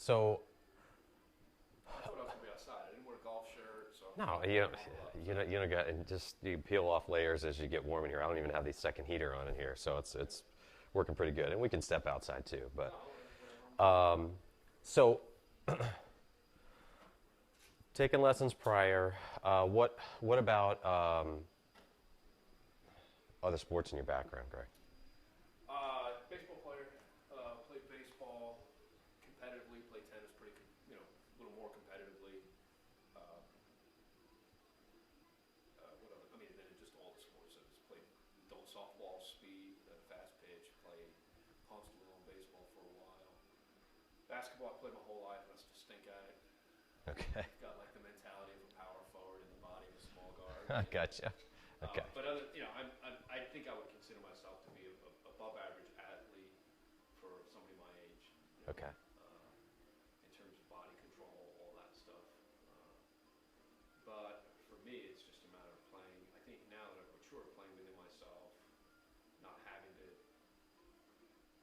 So That's what I was gonna be outside. I didn't wear a golf shirt, so no, you don't got, and just you peel off layers as you get warm in here. I don't even have the second heater on in here, so it's working pretty good. And we can step outside too. But so taking lessons prior. What about other sports in your background, Greg? baseball player. Played baseball competitively. Played tennis a little more competitively. Uh, what other? I mean, and then just all the sports. I just played adult softball, speed, fast pitch. Played punched a little in baseball for a while. Basketball, I played my whole life, and I still stink at it. Okay, Got like the mentality of a power forward and the body of a small guard. I gotcha. Okay, But I think I would consider myself to be a above average athlete for somebody my age. okay, In terms of body control, all that stuff. But for me, it's just a matter of playing. I think now that I've matured, playing within myself, not having to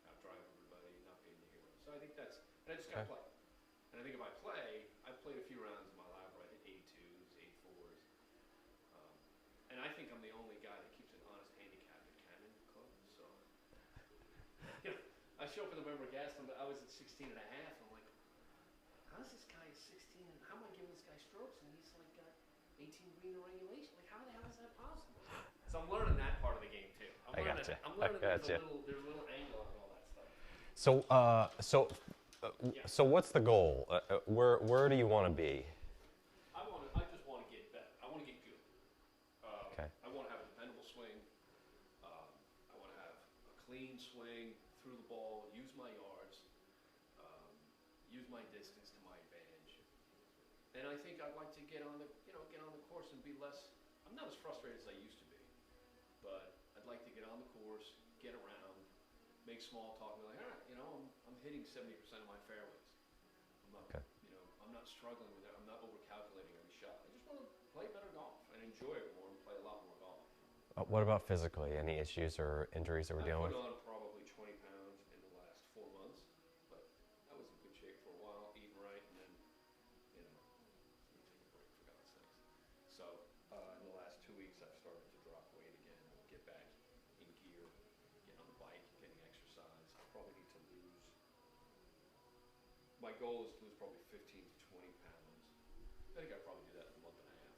outdrive everybody, not being the hero. So I think and I just got to okay, play. And I think if I play, I've played a few rounds in my life where I hit 82s, 84s. Um, and I think I'm the only guy that keeps an honest handicap at Cannon Club. So, I show up in the member gas limit. I was at 16 and a half. I'm like, how's this guy at 16? And how am I giving this guy strokes? And he's like got 18 green in regulation. Like, how the hell is that possible? So I'm learning that part of the game too. I gotcha. I'm learning I gotcha. there's a little angle and all that stuff. Yeah. So what's the goal? Where do you want to be? I just want to get better. I want to get good. Okay, I want to have a dependable swing. I want to have a clean swing through the ball. Use my yards. Use my distance to my advantage. And I think I'd like to get on the course and be less. I'm not as frustrated as I used to be, but I'd like to get on the course, get around, make small talk, and be like, all right, I'm hitting 70% of my fairways. I'm not, okay. I'm not struggling with it. I'm not overcalculating every shot. I just want to play better golf and enjoy it more and play a lot more golf. What about physically? Any issues or injuries that we're I dealing put with? on probably 20 pounds in the last 4 months, but I was in good shape for a while, eating right, and then, let me take a break, for God's sakes. So, in the last 2 weeks, I've started to drop weight again, get back in gear, get on the bike, getting exercise. I probably need to lose. My goal is to lose probably 15 to 20 pounds. I think I'd probably do that in a month and a half,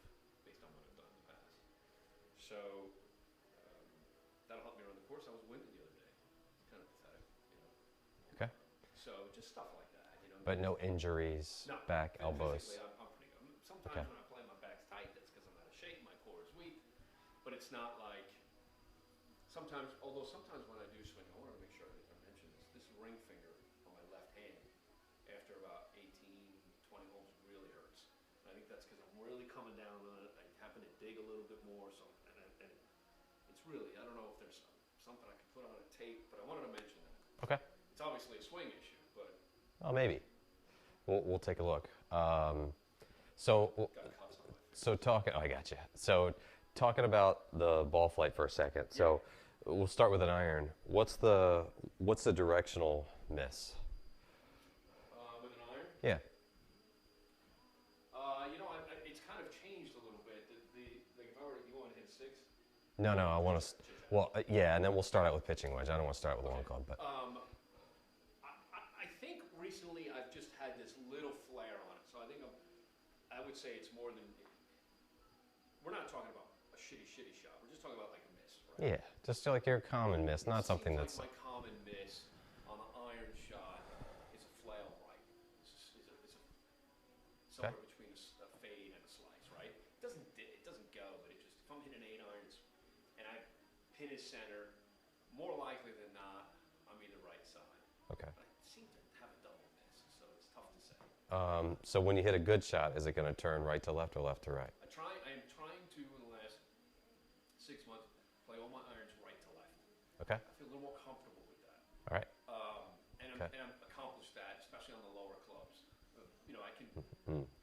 based on what I've done in the past. So, that'll help me run the course. I was winning the other day. It's kind of pathetic. Okay, So just stuff like that. but no injuries, No, back, elbows. physically, I'm pretty good. Sometimes Okay. when I play, my back's tight. That's because I'm out of shape. My core is weak. But it's not like although sometimes when I do swing, I want to make sure I mention this ring finger on my left hand after about 18, 20 holes really hurts. And I think that's because I'm really coming down on it. I happen to dig a little bit more. So and it's really, I don't know if there's something I could put on a tape, but I wanted to mention that. Okay. It's obviously a swing issue, but Oh, maybe. We'll take a look. So got cuts on my finger. so talking. Oh, I got you. So talking about the ball flight for a second. So we'll start with an iron. What's the directional miss? With an iron? Yeah. It's kind of changed a little bit. Like if I were, you want to hit 6? No, I want to. Well, yeah, and then we'll start out with pitching wedge. I don't want to start with a long club, but I think recently I've just had this little flare on it. So I think I would say it's more than. We're not talking about a shitty shot. We're just talking about like a miss, right? yeah, just like your common miss, not something Seems that's. like my common miss on the iron shot is a flail right. It's somewhere between a fade and a slice, right? It doesn't go, but it just, if I'm hitting 8 irons and I pin his center, more likely than not, I'm either right side. Okay. But I seem to have a double miss, so it's tough to say. So when you hit a good shot, is it going to turn right to left or left to right? I am trying to, in the last 6 months, play all my irons right to left. Okay. I feel a little more comfortable with that. All right. And I'm accomplished that, especially on the lower clubs. I can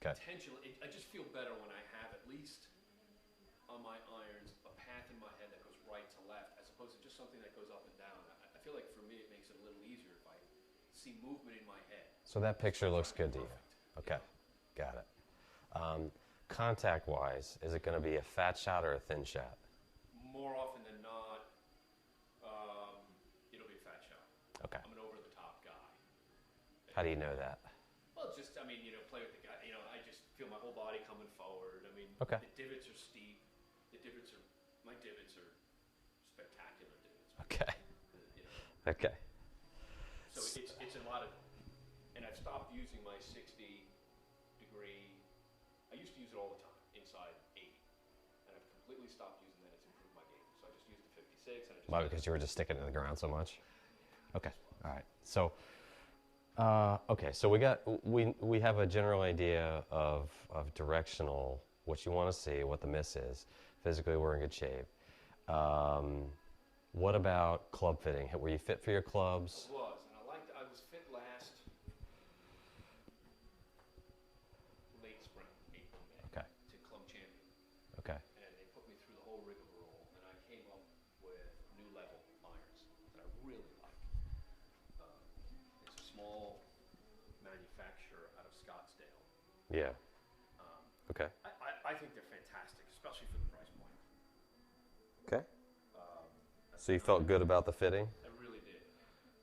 Okay. potentially. I just feel better when I have at least on my irons a path in my head that goes right to left, as opposed to just something that goes up and down. I feel like for me it makes it a little easier if I see movement in my head. So that picture looks good to you. Perfect. Okay, got it. Contact-wise, is it going to be a fat shot or a thin shot? More often than not, it'll be a fat shot. Okay. I'm an over-the-top guy. How do you know that? Well, just, I mean, you know, play with the guy. You know, I just feel my whole body coming forward. I mean, Okay. the divots are steep. My divots are spectacular divots. Okay. You know, Okay. so it's a lot of, and I've stopped using my 60 degree. I used to use it all the time inside 80, and I've completely stopped using that. It's improved my game. So I just used the 56, and I just. Why? Because you were just sticking it to the ground so much. Okay. All right. So, okay. So we have a general idea of directional, what you want to see, what the miss is. Physically, we're in good shape. What about club fitting? Were you fit for your clubs? I was fit last late spring, April, May, Okay. to club champion. Okay. And they put me through the whole rigmarole, and I came up with new level irons that I really like. It's a small manufacturer out of Scottsdale. Yeah. Okay. I think they're fantastic, especially for the price point. Okay. So you felt good about the fitting? I really did.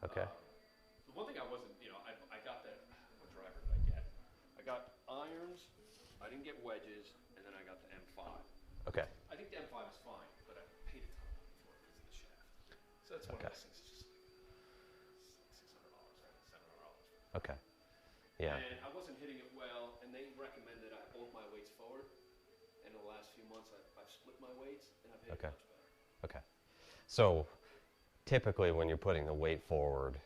Okay. The one thing I wasn't, you know, I got that, what driver did I get? I got irons, I didn't get wedges, and then I got the M5. Okay. I think the M5 is fine, but I paid a ton of money for it because of the shaft. So that's one of those things, it's just like $600, $700. Okay. Yeah. And I wasn't hitting it well, and they recommended I hold my weights forward. And in the last few months, I've split my weights, and I've hit it much better. Okay. So typically when you're putting the weight forward,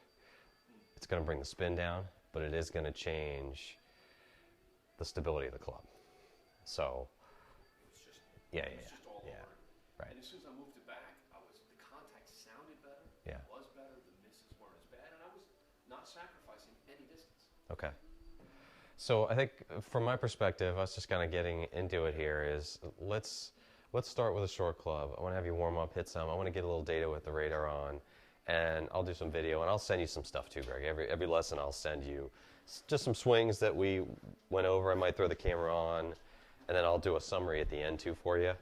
it's going to bring the spin down, but it is going to change the stability of the club. So It's just, yeah. it's just all over. Right. And as soon as I moved it back, the contact sounded better. Yeah. It was better. The misses weren't as bad, and I was not sacrificing any distance. Okay. So I think from my perspective, us just kind of getting into it here is let's start with a short club. I want to have you warm up, hit some. I want to get a little data with the radar on, and I'll do some video, and I'll send you some stuff too, Greg. Every lesson I'll send you just some swings that we went over. I might throw the camera on, and then I'll do a summary at the end too for you.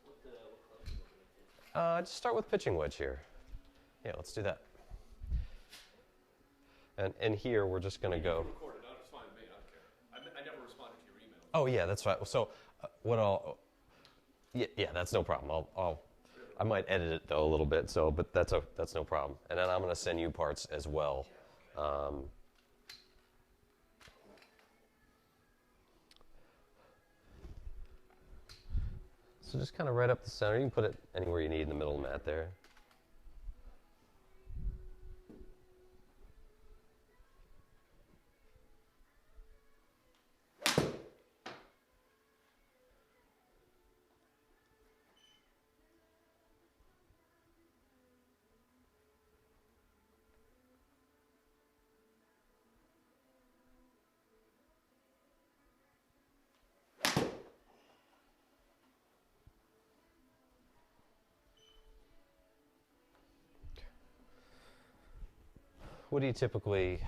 What club are you looking at? Just start with pitching wedge here. Yeah, let's do that. And here we're just going to go. Record it. It's fine with me. I don't care. I never responded to your email. Oh yeah, that's right. So yeah, that's no problem. I might edit it though a little bit. So, but that's no problem. And then I'm going to send you parts as well. So just kind of right up the center. You can put it anywhere you need in the middle of the mat there. What do you typically,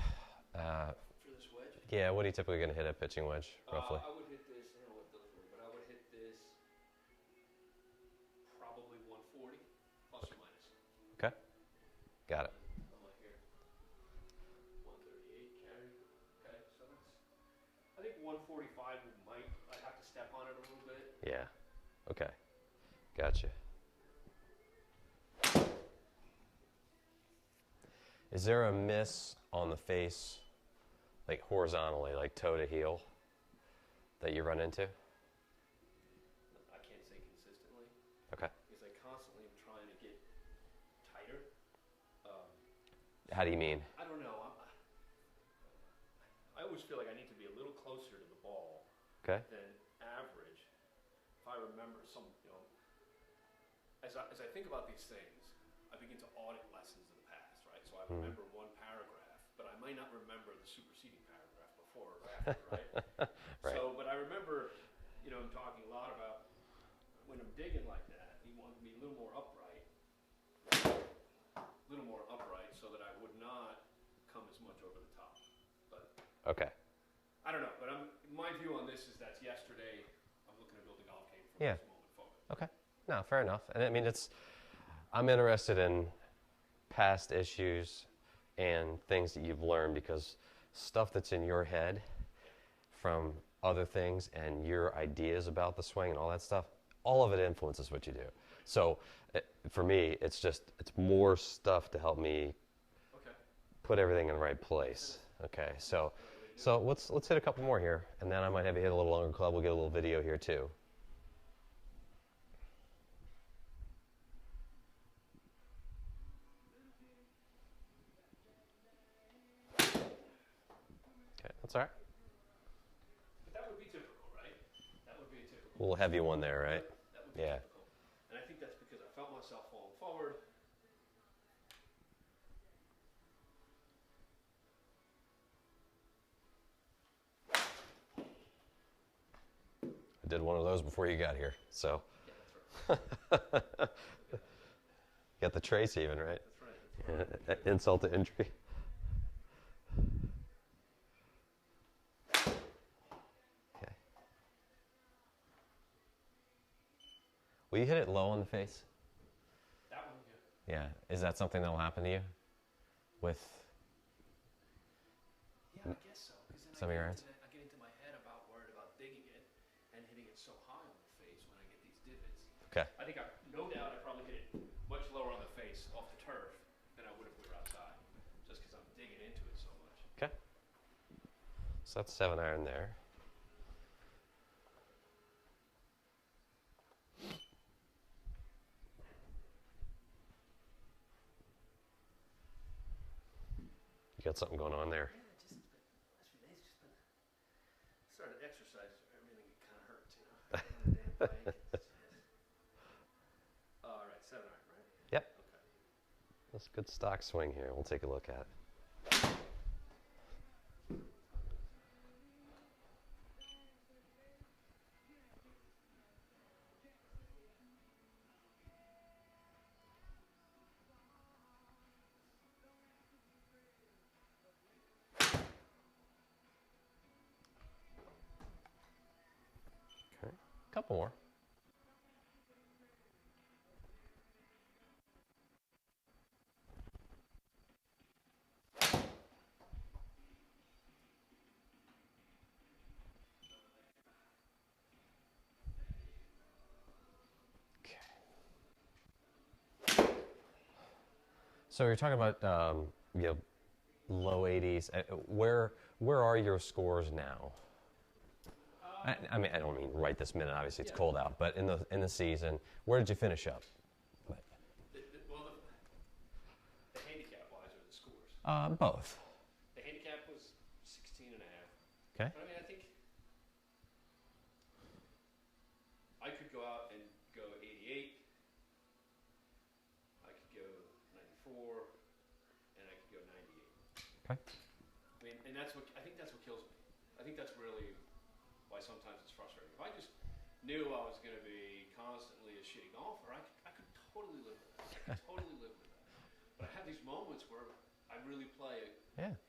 For this wedge? yeah, what are you typically going to hit a pitching wedge, roughly? I would hit this, I don't know what those were, but I would hit this probably 140, plus or minus. Okay, got it. I'm like here, 138 carry. Okay, so that's, I think 145 I'd have to step on it a little bit. Yeah, okay, gotcha. Is there a miss on the face, like horizontally, like toe to heel, that you run into? I can't say consistently, Okay. because I constantly am trying to get tighter. How do you mean? I don't know. I always feel like I need to be a little closer to the ball Okay. than average. If I remember some, you know, as I think about these things, I begin to audit lessons of the past, right? So I remember one paragraph, but I might not remember the superseding paragraph before or after, right? Right. So, but I remember, you know, I'm talking a lot about when I'm digging like that, you want to be a little more upright, so that I would not come as Okay. I don't know, but my view on this is that yesterday I'm looking to build a golf game from Yeah. this moment forward. Okay. No, fair enough. And I mean, I'm interested in past issues and things that you've learned because stuff that's in your head from other things and your ideas about the swing and all that stuff, all of it influences what you do. So for me, it's more stuff to help me Okay. put everything in the right place. Okay, so let's hit a couple more here, and then I might have you hit a little longer club. We'll get a little video here too. Okay, that's all right. But that would be typical, right? That would be a typical. A little heavy one there, right? That would be Yeah. typical. And I think that's because I felt myself falling forward. I did one of those before you got here, so. Yeah, that's right. Got the trace even, right? That's right. Insult to injury. Okay. Will you hit it low on the face? That one, yeah. Yeah. Is that something that'll happen to you? With Yeah, I guess so. Because then some of your irons? I get into my head about worried about digging it and hitting it so high on the face when I get these divots. Okay. I think no doubt I probably hit it much lower on the face off the turf than I would if we were outside, just because I'm digging into it so much. Okay. So that's 7-iron there. You got something going on there. Yeah, just last few days, just been started exercise, everything kind of hurts, you know. On the damn bike. All right, 7-iron, right? Yep. Okay. That's a good stock swing here. We'll take a look at it. Okay. Couple more. So you're talking about low 80s. Where are your scores now? I mean, I don't mean right this minute. Obviously, it's cold out. But in the season, where did you finish up? Well, the handicap wise or the scores? Both. The handicap was 16 and a half. Okay. But I mean, I think I could go out and go 88. I could go 94, and I could go 98. Okay. I mean, and I think that's what kills me. I think that's really why sometimes it's frustrating. If I just knew I was going to be constantly a shitty golfer, I could totally live with that. I could totally live with that. But I have these moments where I really play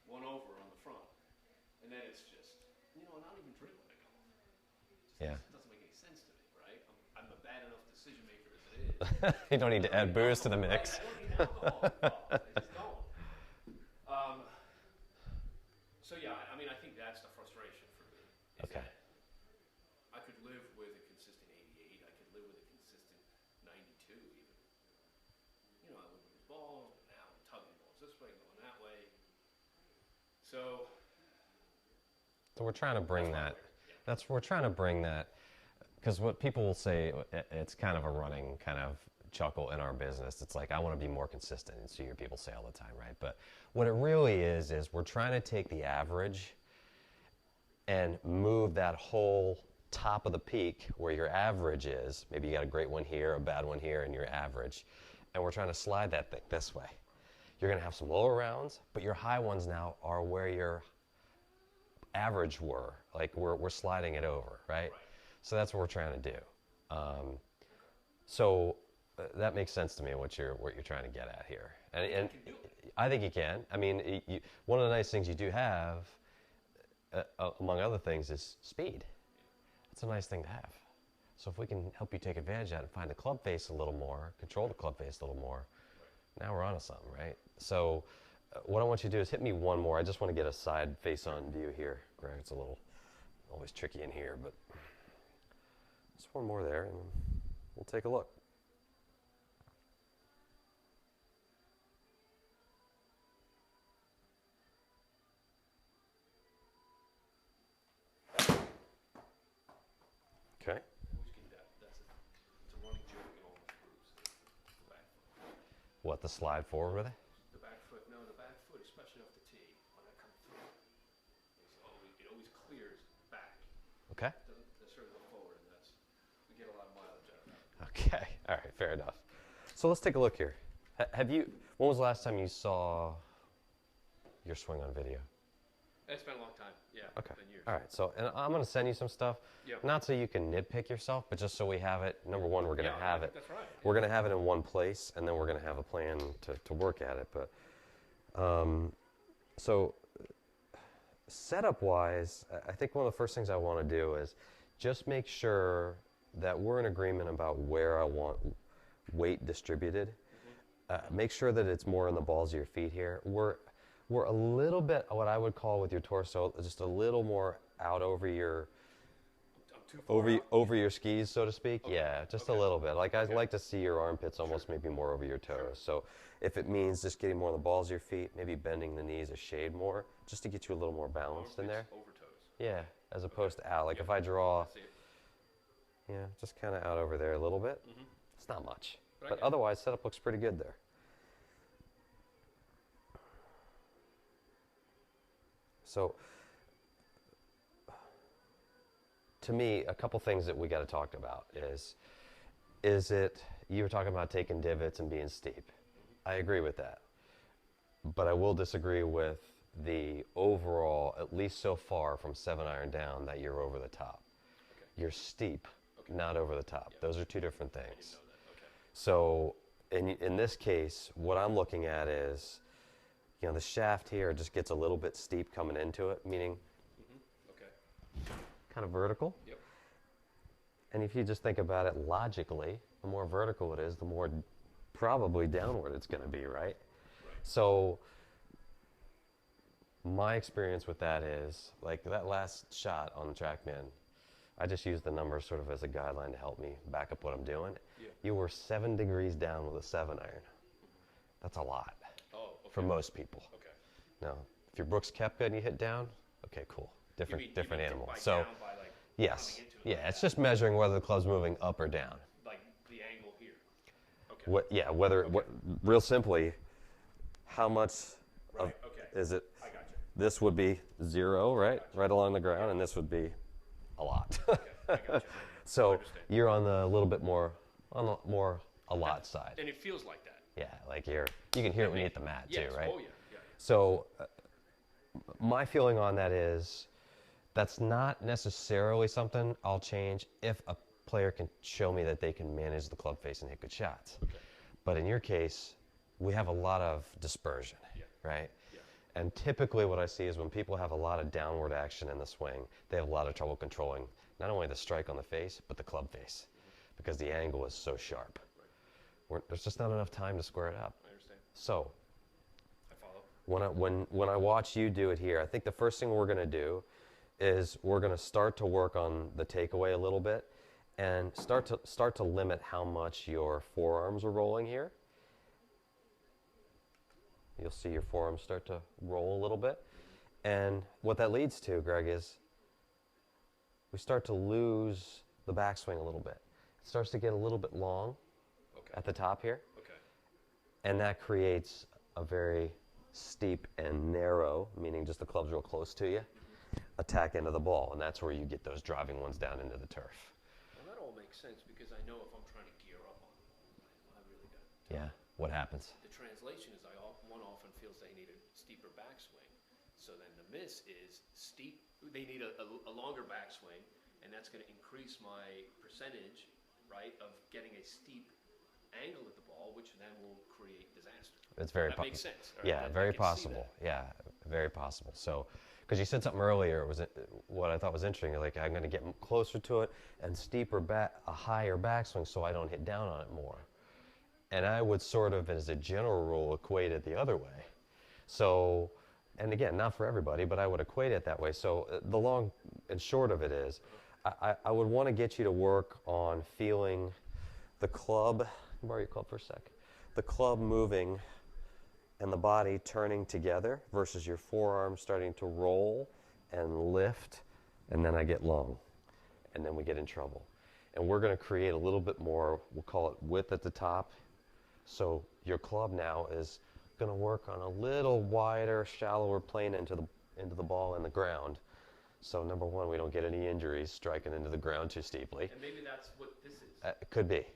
one over on the front, and then it's just, I'm not even dribbling at golf. It doesn't make any sense to me, right? I'm a bad enough decision maker as it is. You don't need to add booze to the mix. I don't need alcohol in golf. I just don't. So yeah, I mean, I think that's the frustration for me. Okay. That I could live with a consistent 88. I could live with a consistent 92 even. I would lose balls, but now I'm tugging balls this way, going that way. So we're trying to bring that. We're trying to bring that, because what people will say, it's kind of a running kind of chuckle in our business. It's like, I want to be more consistent, and so you hear people say all the time, right? But what it really is we're trying to take the average and move that whole top of the peak where your average is. Maybe you got a great one here, a bad one here, and your average. And we're trying to slide that thing this way. You're going to have some lower rounds, but your high ones now are where your average were. Like we're sliding it over, right? So that's what we're trying to do. So that makes sense to me what you're trying to get at here, and I think you can. I mean, one of the nice things you do have among other things, is speed. That's a nice thing to have. So if we can help you take advantage of that and find the club face a little more, control the club face a little more, now we're on to something, right? So what I want you to do is hit me one more. I just want to get a side face-on view here, Greg. It's a little always tricky in here, but just one more there, and we'll take a look. Okay. It's a running joke in all the groups. The back foot. What, the slide forward with it? The back foot, no, the back foot, especially off the tee, when I come through, it always clears back. Okay. It doesn't necessarily go forward, and we get a lot of mileage out of that. Okay. All right. Fair enough. So let's take a look here. When was the last time you saw your swing on video? It's been a long time, yeah. Okay. Been years. All right. So, and I'm going to send you some stuff. Yeah. Not so you can nitpick yourself, but just so we have it. Number one, we're going to have it. That's right. We're going to have it in one place, and then we're going to have a plan to work at it. But so setup-wise, I think one of the first things I want to do is just make sure that we're in agreement about where I want weight distributed. Make sure that it's more in the balls of your feet here. We're a little bit, what I would call with your torso, just a little more out over your over your skis, so to speak. Okay. Yeah, just a little bit. Like I'd like to see your armpits almost maybe more over your toes. So if it means just getting more on the balls of your feet, maybe bending the knees a shade more, just to get you a little more balanced in there. Over toes. Yeah, as opposed to out. Like if I draw, yeah, just kind of out over there a little bit. It's not much, but otherwise setup looks pretty good there. So, to me, a couple things that we got to talk about is it, you were talking about taking divots and being steep. I agree with that. But I will disagree with the overall, at least so far from 7-iron down, that you're over the top. Okay. You're steep, not over the top. Those are two different things. I didn't know that. Okay. So, in this case, what I'm looking at is, you know, the shaft here just gets a little bit steep coming into it, meaning kind of vertical. Yep. And if you just think about it logically, the more vertical it is, the more probably downward it's going to be, right? So my experience with that is, like that last shot on the TrackMan, I just used the numbers sort of as a guideline to help me back up what I'm doing. Yeah. You were 7 degrees down with a 7-iron. That's a lot. For most people. Okay. Now, if your Brooks Koepka and you hit down, okay, cool. Different animal. So, down by like yes. Yeah, like it's just measuring whether the club's moving up or down. Like the angle here. Okay. Whether, real simply, how much is it? I got you. This would be 0, right? Right along the ground, and this would be a lot. Okay, I got you. So, you're on the little bit more, a lot side. And it feels like that. Yeah, like you can hear it when you hit the mat too, right? Oh yeah. So my feeling on that is that's not necessarily something I'll change if a player can show me that they can manage the club face and hit good shots. Okay. But in your case, we have a lot of dispersion, right? Yeah. And typically what I see is when people have a lot of downward action in the swing, they have a lot of trouble controlling not only the strike on the face, but the club face, because the angle is so sharp. There's just not enough time to square it up. I understand. So, I follow. When I watch you do it here, I think the first thing we're going to do is we're going to start to work on the takeaway a little bit, and start to limit how much your forearms are rolling here. You'll see your forearms start to roll a little bit, and what that leads to, Greg, is we start to lose the backswing a little bit. It starts to get a little bit long. At the top here. Okay. And that creates a very steep and narrow, meaning just the club's real close to you, attack into the ball. And that's where you get those driving ones down into the turf. Well, that all makes sense because I know if I'm trying to gear up on them, I really got. Yeah. What happens? The translation is one often feels they need a steeper backswing. So then the miss is steep. They need a longer backswing, and that's going to increase my percentage, right, of getting a steep angle at the ball, which then will create disaster. It's very that makes sense. Right? Yeah, very possible. Yeah, very possible. So, because you said something earlier, was what I thought was interesting, like I'm going to get closer to it and steeper back, a higher backswing so I don't hit down on it more. And I would sort of, as a general rule, equate it the other way. So, and again, not for everybody, but I would equate it that way. So the long and short of it is, I would want to get you to work on feeling the club, borrow your club for a sec, the club moving and the body turning together versus your forearm starting to roll and lift, and then I get long, and then we get in trouble. And we're going to create a little bit more, we'll call it width at the top. So your club now is going to work on a little wider, shallower plane into the ball and the ground. So number one, we don't get any injuries striking into the ground too steeply. And maybe that's what this is. It could be.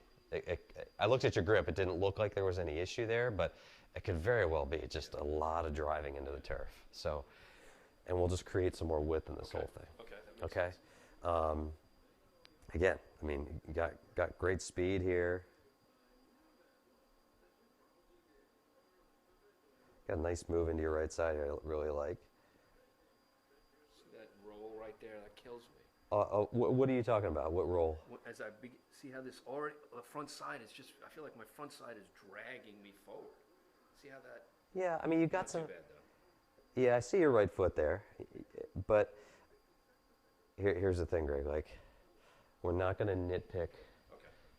I looked at your grip. It didn't look like there was any issue there, but it could very well be just a lot of driving into the turf. So, and we'll just create some more width in this whole thing. Okay, that makes sense. Again, I mean, you got great speed here. Got a nice move into your right side I really like. See that roll right there? That kills me. What are you talking about? What roll? As I see how this already, the front side is just, I feel like my front side is dragging me forward. See how that? Yeah, I mean, you got Not some. too bad though. Yeah, I see your right foot there, but here's the thing, Greg. Like, we're not going to nitpick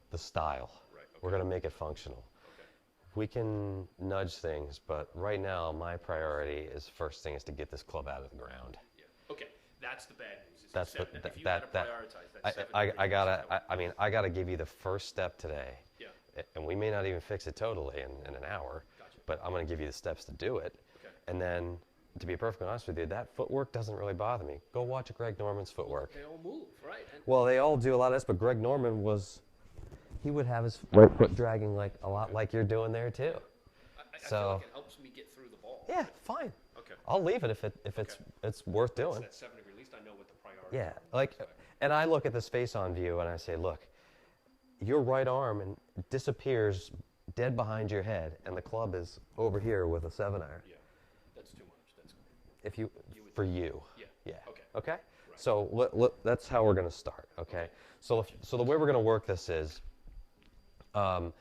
the style. Right. Okay. We're going to make it functional. Okay. We can nudge things, but right now, my priority is first thing is to get this club out of the ground. Yeah. Okay. That's the bad news. That's if you gotta prioritize that. I gotta give you the first step today. Yeah. And we may not even fix it totally in an hour. Gotcha. But I'm going to give you the steps to do it. Okay. And then, to be perfectly honest with you, that footwork doesn't really bother me. Go watch Greg Norman's footwork. They all move, right? And Well, they all do a lot of this, but Greg Norman he would have his right foot dragging like a lot like you're doing there too. I feel like it helps me get through the ball. Yeah, fine. Okay. I'll leave it if it's worth doing. That's 7 degree. At least I know what the priority Yeah, is. like, and I look at this face-on view and I say, look, your right arm disappears dead behind your head, and the club is over here with a 7-iron. Yeah. That's too much. That's If you, would for you. Yeah. Yeah. Okay. Okay. Right. So that's how we're going to start. Okay. So the way we're going to work this is, I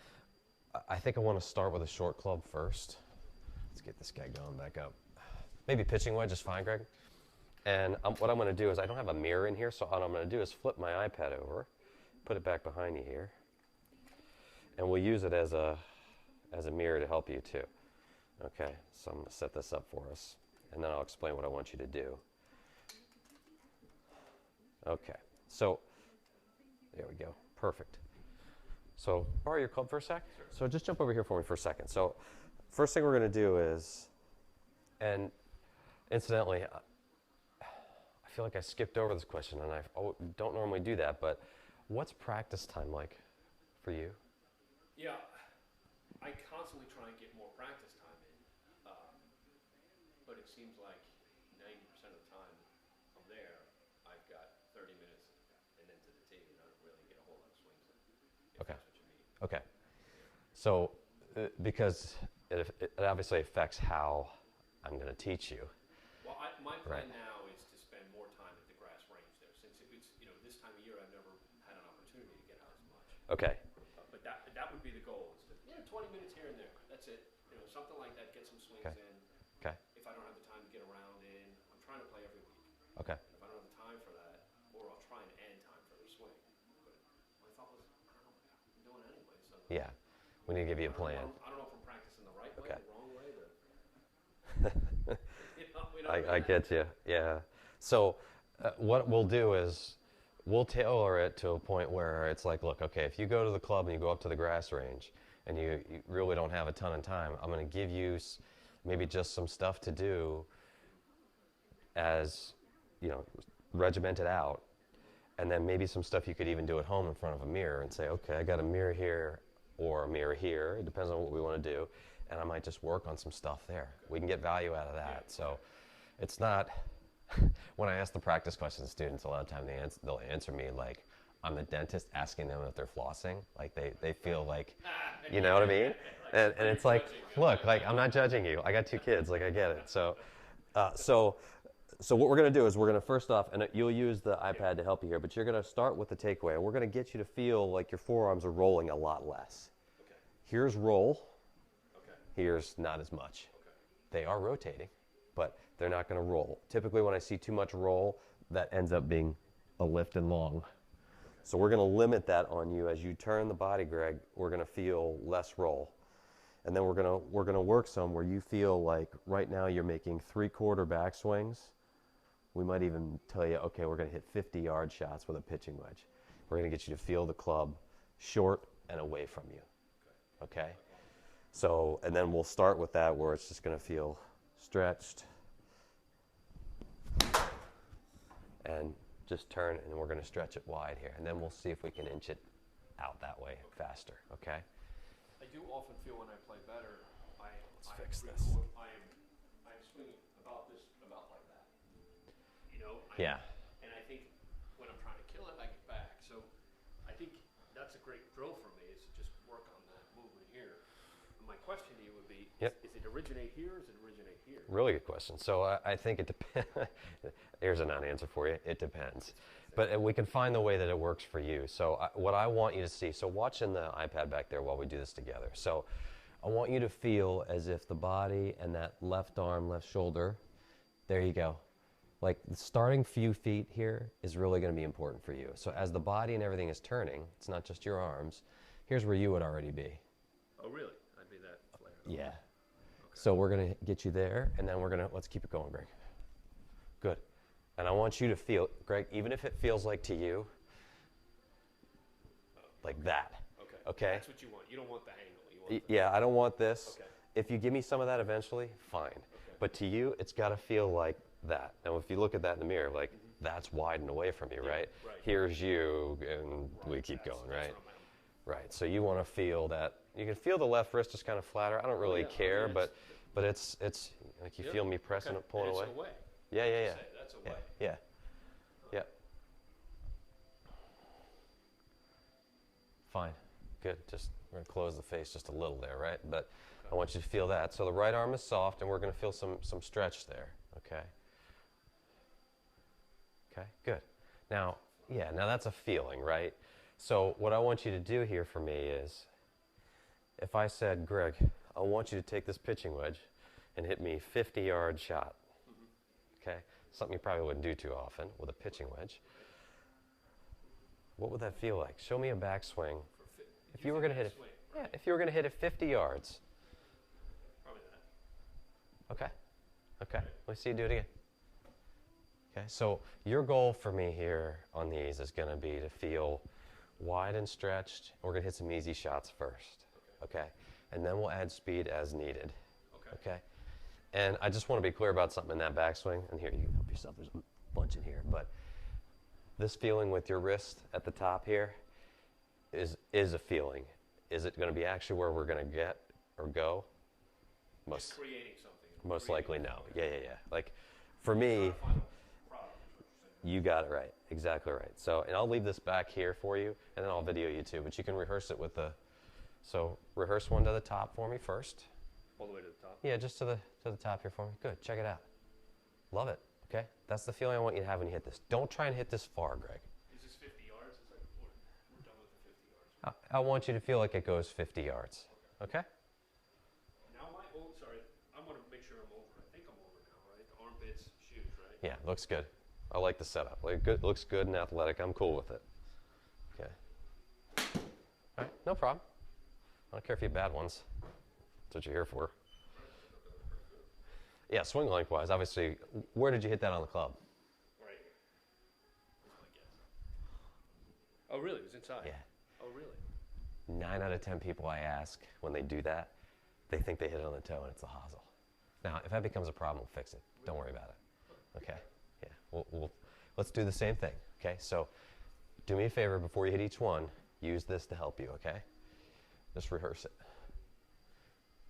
think I want to start with a short club first. Let's get this guy going back up. Maybe pitching wedge is fine, Greg. And what I'm going to do is I don't have a mirror in here, so what I'm going to do is flip my iPad over, put it back behind you here, and we'll use it as a mirror to help you too. Okay, so I'm going to set this up for us, and then I'll explain what I want you to do. Okay, so there we go, perfect. So borrow your club for a sec. Sure. So just jump over here for me for a second. So first thing we're going to do is, and incidentally, I feel like I skipped over this question, and I don't normally do that, but what's practice time like for you? Yeah, I constantly try and get more practice time in, but it seems like 90% of the time I'm there, I've got 30 minutes and then to the tee, and I don't really get a whole lot of swings in, if Okay. that's what you mean. Okay. So because it obviously affects how I'm going to teach you. Well, my plan Right. now is to spend more time at the grass range there, since it's, this time of year I've never had an opportunity to get out as much. Okay. But that would be the goal, is to 20 minutes here and there. That's it. Something like that. Get some swings Okay. in. Okay. If I don't have the time to get around in, I'm trying to play every week. Okay. If I don't have the time for that, or I'll try and add time for the swing. But my thought was, I don't know, I'm doing it anyway. So Yeah. We need to give you a plan. I don't know if I'm practicing the right way, Okay. the wrong way. I get you. Yeah. So what we'll do is we'll tailor it to a point where it's like, look, okay, if you go to the club and you go up to the grass range and you really don't have a ton of time, I'm going to give you maybe just some stuff to do as, regimented out. And then maybe some stuff you could even do at home in front of a mirror and say, okay, I got a mirror here or a mirror here. It depends on what we want to do. And I might just work on some stuff there. We can get value out of that. So it's not, when I ask the practice questions to students, a lot of time they'll answer me like I'm the dentist asking them if they're flossing. Like they feel like, you know what I mean? And it's like, look, like I'm not judging you. I got 2 kids, like I get it. So So what we're going to do is we're going to first off, and you'll use the iPad to help you here, but you're going to start with the takeaway. We're going to get you to feel like your forearms are rolling a lot less. Okay. Here's roll. Okay. Here's not as much. Okay. They are rotating, but they're not going to roll. Typically when I see too much roll, that ends up being a lift and long. So we're going to limit that on you. As you turn the body, Greg, we're going to feel less roll. And then we're going to work some where you feel like right now you're making 3/4 backswings. We might even tell you, okay, we're going to hit 50-yard shots with a pitching wedge. We're going to get you to feel the club short and away from you. Okay? So, and then we'll start with that where it's just going to feel stretched. And just turn, and we're going to stretch it wide here. And then we'll see if we can inch it out that way faster. Okay? I do often feel when I play better, Let's fix this. I'm swinging about like that. You know? Yeah. And I think when I'm trying to kill it, I get back. So I think that's a great drill for me, is to just work on that movement here. And my question to you would be, is it originate here, or is it originate here? Really good question. So I think it depends. Here's a non-answer for you. It depends. But we can find the way that it works for you. So what I want you to see, so watch in the iPad back there while we do this together. So I want you to feel as if the body and that left arm, left shoulder, there you go. Like the starting few feet here is really going to be important for you. So as the body and everything is turning, it's not just your arms, here's where you would already be. Oh, really? I'd be that flared. Yeah. Okay. So we're going to get you there, and then let's keep it going, Greg. Good. And I want you to feel, Greg, even if it feels like to you, like that. Okay. Okay? That's what you want. You don't want the angle. You want yeah, I don't want this. Okay. If you give me some of that eventually, fine. Okay. But to you, it's got to feel like that. Now, if you look at that in the mirror, like that's wide and away from you, right? Right. Here's you, and we keep going, right? Right. So you want to feel that. You can feel the left wrist just kind of flatter. I don't really care, but it's like you feel me pressing it, pulling away. Away. Yeah. That's away. Yeah. Fine. Good. Just we're going to close the face just a little there, right? But I want you to feel that. So the right arm is soft, and we're going to feel some stretch there. Okay. Okay. Good. Now that's a feeling, right? So what I want you to do here for me is, if I said, Greg, I want you to take this pitching wedge and hit me 50-yard shot. Okay? Something you probably wouldn't do too often with a pitching wedge. What would that feel like? Show me a backswing. If you were going to hit it, if you were going to hit it 50 yards. Probably that. Okay. Let's see you do it again. Okay. So your goal for me here on these is going to be to feel wide and stretched. We're going to hit some easy shots first. Okay. And then we'll add speed as needed. Okay. And I just want to be clear about something in that backswing. And here, you can help yourself. There's a bunch in here. But this feeling with your wrist at the top here is a feeling. Is it going to be actually where we're going to get or go? Just creating something. Most likely no. Yeah. Like for me, you got it right. Exactly right. So, and I'll leave this back here for you, and then I'll video you too. But you can rehearse it with so rehearse one to the top for me first. All the way to the top? Yeah, just to the top here for me. Good. Check it out. Love it. Okay? That's the feeling I want you to have when you hit this. Don't try and hit this far, Greg. Is this 50 yards? It's like we're done with the 50 yards. I want you to feel like it goes 50 yards. Okay? Now sorry, I want to make sure I'm over. I think I'm over now, right? The armpits, shoes, right? Yeah, looks good. I like the setup. Looks good and athletic. I'm cool with it. Okay. All right, no problem. I don't care if you have bad ones. That's what you're here for. Yeah, swing lengthwise, obviously. Where did you hit that on the club? Right here. Oh, really? It was inside? Yeah. Oh, really? 9 out of 10 people I ask when they do that, they think they hit it on the toe and it's a hosel. Now, if that becomes a problem, we'll fix it. Don't worry about it. Okay? Yeah. Let's do the same thing. Okay? So, do me a favor before you hit each one. Use this to help you. Okay? Just rehearse it.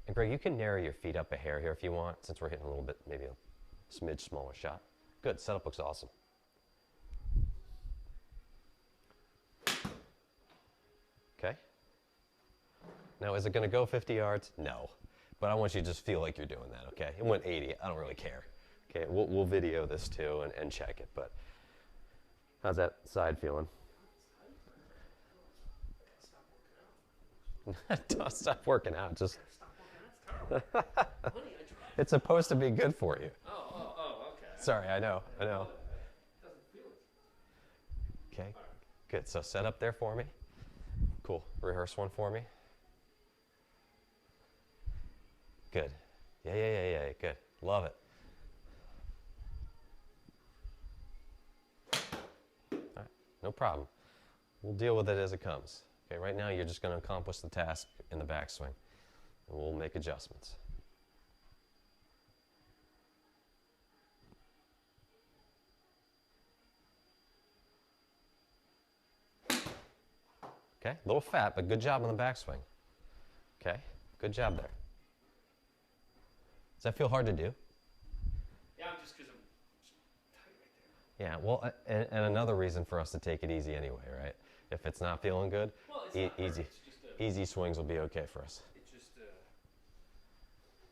And Greg, you can narrow your feet up a hair here if you want, since we're hitting a little bit, maybe a smidge smaller shot. Good. Setup looks awesome. Okay? Now, is it going to go 50 yards? No. But I want you to just feel like you're doing that, okay? It went 80. I don't really care. Okay, we'll video this too and check it, but how's that side feeling? Don't stop working out. Just Stop working. That's terrible. Honey, I tried. it's supposed to be good for you. Oh, okay. Sorry, I know. Doesn't feel it. Okay, good. So set up there for me. Cool. Rehearse one for me. Good. Yeah. Good. Love it. All right, no problem. We'll deal with it as it comes. Okay, right now you're just going to accomplish the task in the backswing, and we'll make adjustments. Okay, a little fat, but good job on the backswing. Okay, good job there. Does that feel hard to do? Yeah, just because I'm tight right there. Yeah, well, and another reason for us to take it easy anyway, right? If it's not feeling good, Well, it's not hard, easy, it's just a, easy swings will be okay for us. it's just a,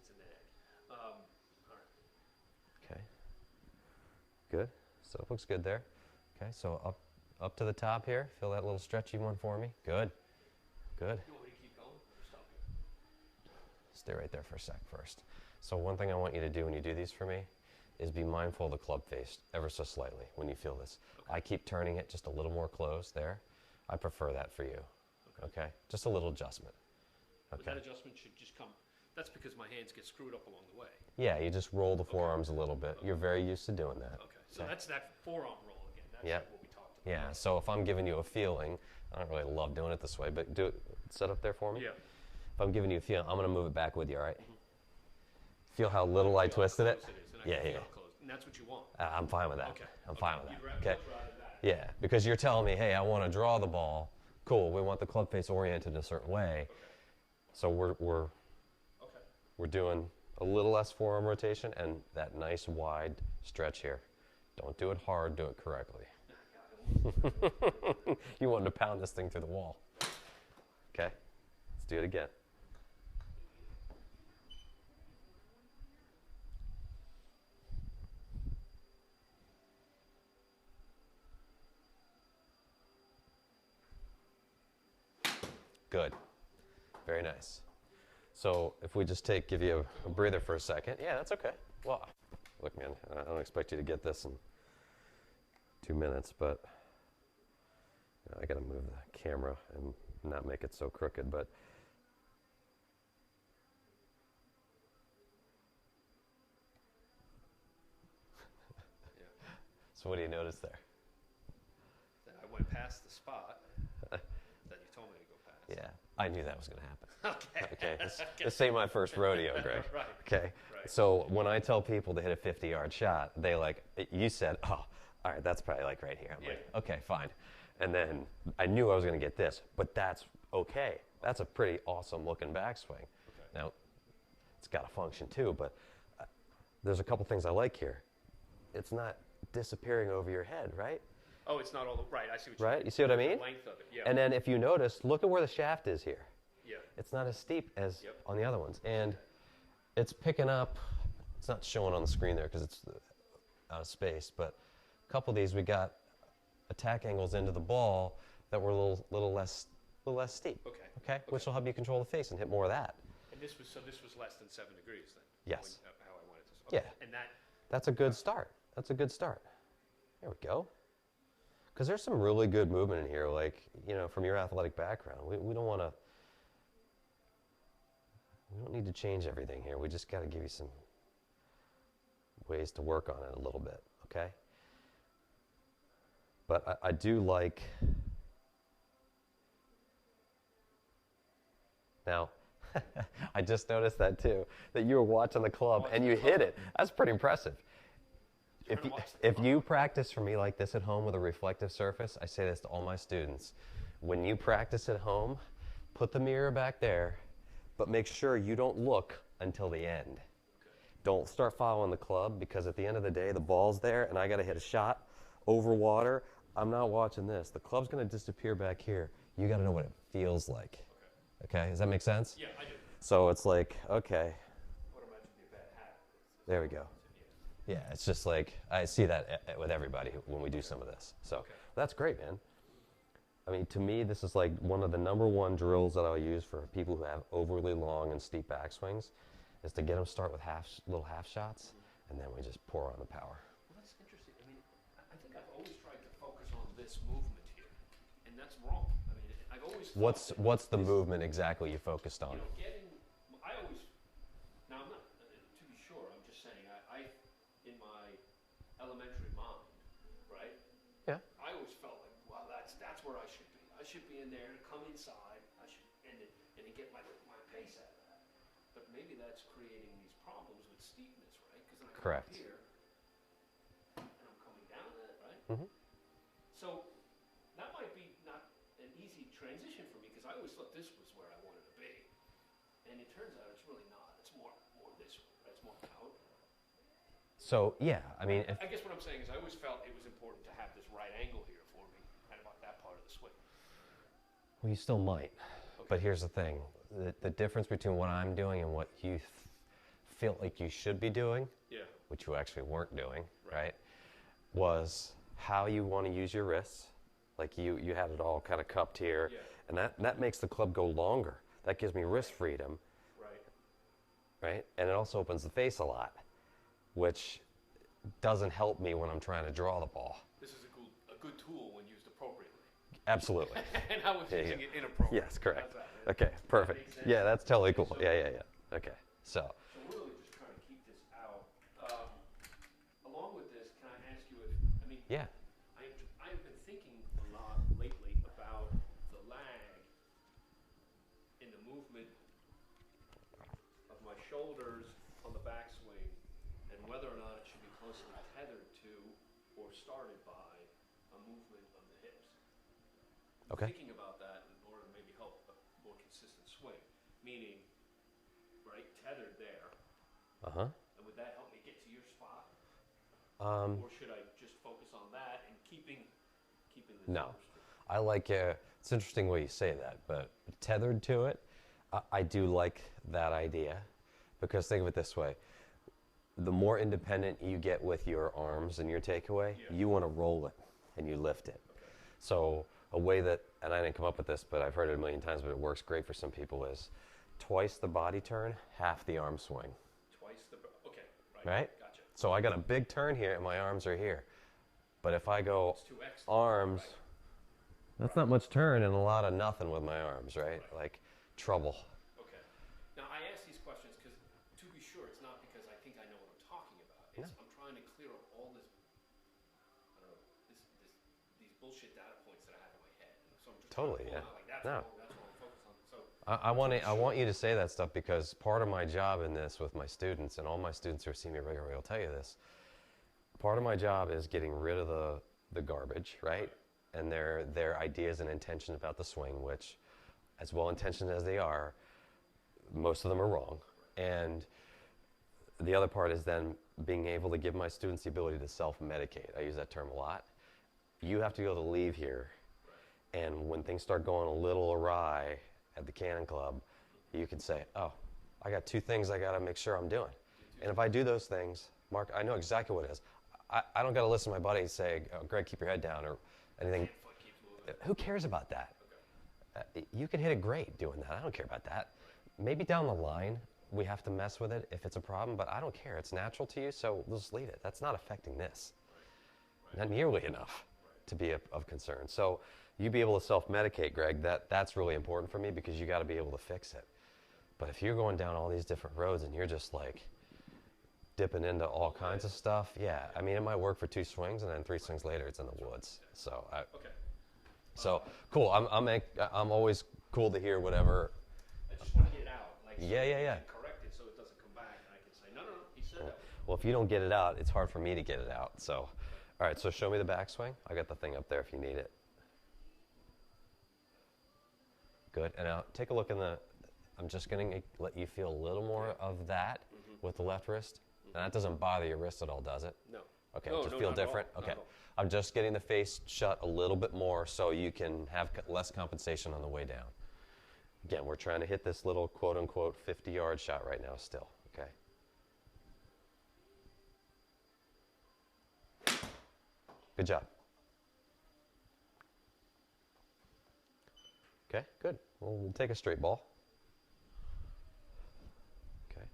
it's a nag. All right. Okay, good. So it looks good there. Okay, so up to the top here. Feel that little stretchy one for me. Good, good. You want me to keep going or stop here? Stay right there for a sec first. So one thing I want you to do when you do these for me is be mindful of the club face ever so slightly when you feel this. Okay. I keep turning it just a little more closed there. I prefer that for you. Okay? Just a little adjustment. But Okay. that adjustment should just come, that's because my hands get screwed up along the way. Yeah, you just roll the forearms a little bit. You're very used to doing that. Okay, so Okay. that's that forearm roll again. That's Yeah. like what we talked about. Yeah, so if I'm giving you a feeling, I don't really love doing it this way, but do it, set up there for me. Yeah. If I'm giving you a feeling, I'm going to move it back with you, all right? Feel how little I Feel how twisted it? close is, and I Yeah, can feel yeah. how close. And that's what you want. I'm fine with that. Okay. I'm fine with that. You'd Okay. much rather that. Yeah, because you're telling me, hey, I want to draw the ball. Cool. We want the club face oriented a certain way. Okay. So we're Okay. doing a little less forearm rotation and that nice wide stretch here. Don't do it hard. Do it correctly. You want to pound this thing through the wall. Okay. Let's do it again. Good. Very nice. So if we just give you a breather for a second. Yeah, that's okay. Well, look, man, I don't expect you to get this in 2 minutes, but I got to move the camera and not make it so crooked, but Yeah. so what do you notice there? Then I went past the spot that you told me to go past. Yeah, I knew that was going to happen. Okay. Okay, this ain't my first rodeo, Greg. Right. Okay, Right. so when I tell people to hit a 50-yard shot, they you said, oh, all right, that's probably like right here. I'm like, Yeah. okay, fine. And then I knew I was going to get this, but that's okay. That's a pretty awesome looking backswing. Okay. Now, it's got to function too, but there's a couple things I like here. It's not disappearing over your head, right? Oh, it's not all the, right, I see what you Right? mean. You see what I mean? The length of it, yeah. And then if you notice, look at where the shaft is here. Yeah. It's not as steep as Yep. on the other ones. And it's picking up, it's not showing on the screen there because it's out of space, but a couple of these we got attack angles into the ball that were a little less steep. Okay. Okay? Which will help you control the face and hit more of that. And this was less than 7 degrees then? Yes. How I wanted to. Okay. Yeah. And that, That's a good start. That's a good start. There we go. Because there's some really good movement in here, like, from your athletic background. We don't want to, we don't need to change everything here. We just got to give you some ways to work on it a little bit, okay? But I do like, now, I just noticed that too, that you were watching the club and you hit it. That's pretty impressive. If you practice for me like this at home with a reflective surface, I say this to all my students. When you practice at home, put the mirror back there, but make sure you don't look until the end. okay. Don't start following the club because at the end of the day, the ball's there and I got to hit a shot over water. I'm not watching this. The club's going to disappear back here. You got to know what it feels like. Okay, does that make sense? Yeah, I do. So it's like, okay, What imagine be a bad hat. there we go. Yeah, it's just like, I see that with everybody when we do some of this. So Okay. that's great, man. I mean, to me, this is like one of the number one drills that I'll use for people who have overly long and steep backswings, is to get them start with little half shots, and then we just pour on the power. Well, that's interesting. I mean, I think I've always tried to focus on this movement here, and that's wrong. I mean, I've always thought that What's the this, movement exactly you focused on? you know, getting. I always. Now, I'm not. To be sure, I'm just saying. I in my elementary mind, right? Yeah. I always felt like, well, that's where I should be. I should be in there to come inside. I should and then get my pace out of that. But maybe that's creating these problems with steepness, right? Because then I come up Correct. here and I'm coming down that, right? Mm-hmm. So that might be not an easy transition for me because I always thought this was where I wanted to be, and it turns out it's really not. It's more this way, right? It's more out. So yeah, I mean, I guess what I'm saying is I always felt it was important to have this right angle here for me, kind of about that part of the swing. well, you still might. Okay. But here's the thing: the difference between what I'm doing and what you feel like you should be doing, Yeah. which you actually weren't doing, Right. right, was how you want to use your wrists. Like you had it all kind of cupped here, Yeah. and that makes the club go longer. That gives me wrist freedom, Right. right? And it also opens the face a lot, which doesn't help me when I'm trying to draw the ball. This is a good tool when used appropriately. Absolutely. And I was Yeah, using yeah. it inappropriately. Yes, correct. How's that? Okay, Does that perfect. make sense? Yeah, that's totally cool. Yeah. Okay, so. So we're really just trying to keep this out. Along with this, can I ask you if, I mean, Yeah. I've been thinking a lot lately about the lag in the movement of my shoulders on the backswing and whether or not it should be closely tethered to or started by a movement of the hips. I'm Okay. thinking about that in order to maybe help a more consistent swing, meaning, right, tethered there, Uh-huh. and would that help me get to your spot? Um, Or should I just focus on that and keeping the No. numbers straight? I like, it's interesting way you say that, but tethered to it, I do like that idea, because think of it this way. The more independent you get with your arms and your takeaway, Yeah. you want to roll it and you lift it. Okay. So a way that, and I didn't come up with this, but I've heard it a million times, but it works great for some people, is twice the body turn, half the arm swing, Twice the, okay, right. right? Gotcha. So I got a big turn here and my arms are here. But if I go It's 2x. arms, Right. that's not much turn and a lot of nothing with my arms, right? Right. Like trouble. Okay. Now I ask these questions because, to be sure, it's not because I think I know what I'm talking about. It's I'm trying to clear up all this, I don't know, these bullshit data points that I have in my head. So I'm just Totally, trying to pull yeah. out, like that's No. wrong, that's what I'm focused on. So I want you to say that stuff because part of my job in this with my students, and all my students who are seeing me regularly will tell you this, part of my job is getting rid of the garbage, right? And their ideas and intentions about the swing, which, as well-intentioned as they are, most of them are wrong. And the other part is then being able to give my students the ability to self-medicate. I use that term a lot. You have to be able to leave here, and when things start going a little awry at the Cannon Club, you can say, oh, I got 2 things I got to make sure I'm doing. And if I do those things, Mark, I know exactly what it is. I don't got to listen to my buddy say, oh, Greg, keep your head down, or anything. foot keeps moving. Who cares about that? Okay. You can hit it great doing that. I don't care about that. Maybe down the line, we have to mess with it if it's a problem, but I don't care. It's natural to you, so we'll just leave it. That's not affecting this. Not nearly enough to be of concern. So you be able to self-medicate, Greg, that's really important for me because you got to be able to fix it. But if you're going down all these different roads and you're just like dipping into all kinds of stuff, yeah, I mean, it might work for 2 swings and then 3 swings later it's in the woods. So, Okay. so cool. I'm always cool to hear whatever. I just want to get it out. Like, so Yeah. I can correct it so it doesn't come back, and I can say, no, he said that. Well, if you don't get it out, it's hard for me to get it out. So, all right, so show me the backswing. I got the thing up there if you need it. Good. And now take a look in the, I'm just going to let you feel a little more of that with the left wrist. And that doesn't bother your wrist at all, does it? No. Okay, No, just no, feel not at all. different? Not Okay. at all. I'm just getting the face shut a little bit more so you can have less compensation on the way down. Again, we're trying to hit this little quote-unquote 50-yard shot right now still, okay? Good job. Okay, good. Well, we'll take a straight ball. Okay.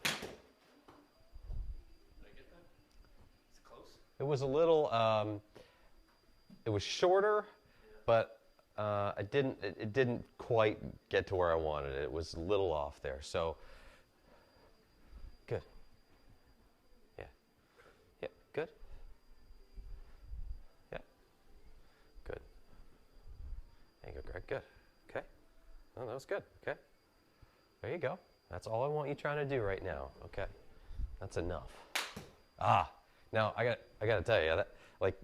Did I get that? It's close. It was a little, it was shorter, but it didn't quite get to where I wanted it. It was a little off there. So, good. Yeah. Yeah, good. Yeah. Good. There you go, Greg. Good. Okay. Oh, that was good. Okay. There you go. That's all I want you trying to do right now. Okay. That's enough. Ah. Now I got to tell you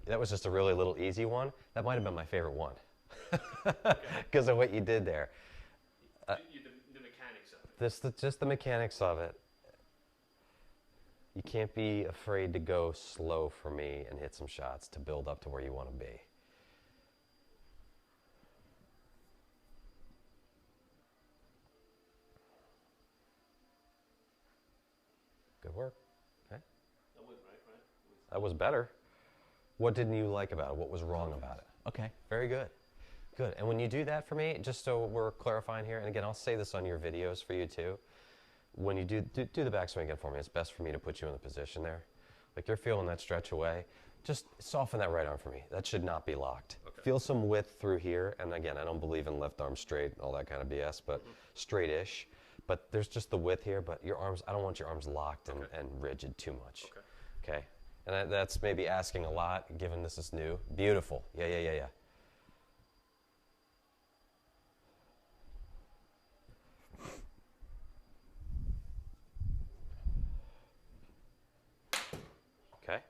that was just a really little easy one. That might have been my favorite one because of what you did there. The mechanics of it. Just the mechanics of it. You can't be afraid to go slow for me and hit some shots to build up to where you want to be. Good work. Okay. That was right? That was better. What didn't you like about it? What was wrong about it? Okay, very good. Good. And when you do that for me, just so we're clarifying here, and again, I'll say this on your videos for you too. When you do the backswing again for me, it's best for me to put you in the position there. Like you're feeling that stretch away, just soften that right arm for me. That should not be locked. Okay. Feel some width through here. And again, I don't believe in left arm straight, all that kind of BS, but straight-ish. But there's just the width here, but your arms, I don't want your arms locked and rigid too much. Okay. And that's maybe asking a lot, given this is new. Beautiful. Yeah. Okay.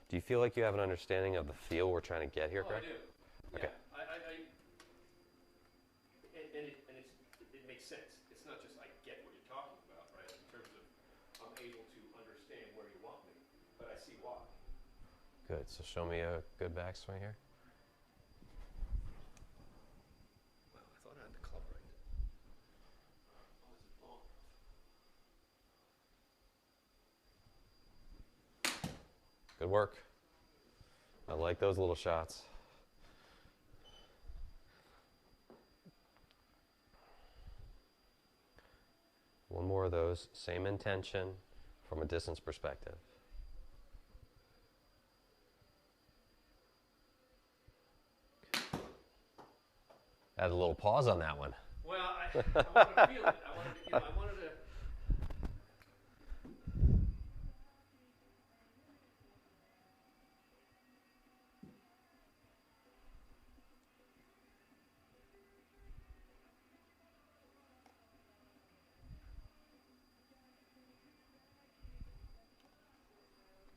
Do you feel like you have an understanding of the feel we're trying to get here, Greg? I do. Okay. Yeah, it makes sense. It's not just I get what you're talking about, right? In terms of I'm able to understand where you want me, but I see why. Good. So show me a good backswing here. Well, I thought I had the club right. Oh, is it long? Good work. I like those little shots. One more of those, same intention from a distance perspective. Add a little pause on that one. Well, I wanted to feel it. I wanted to.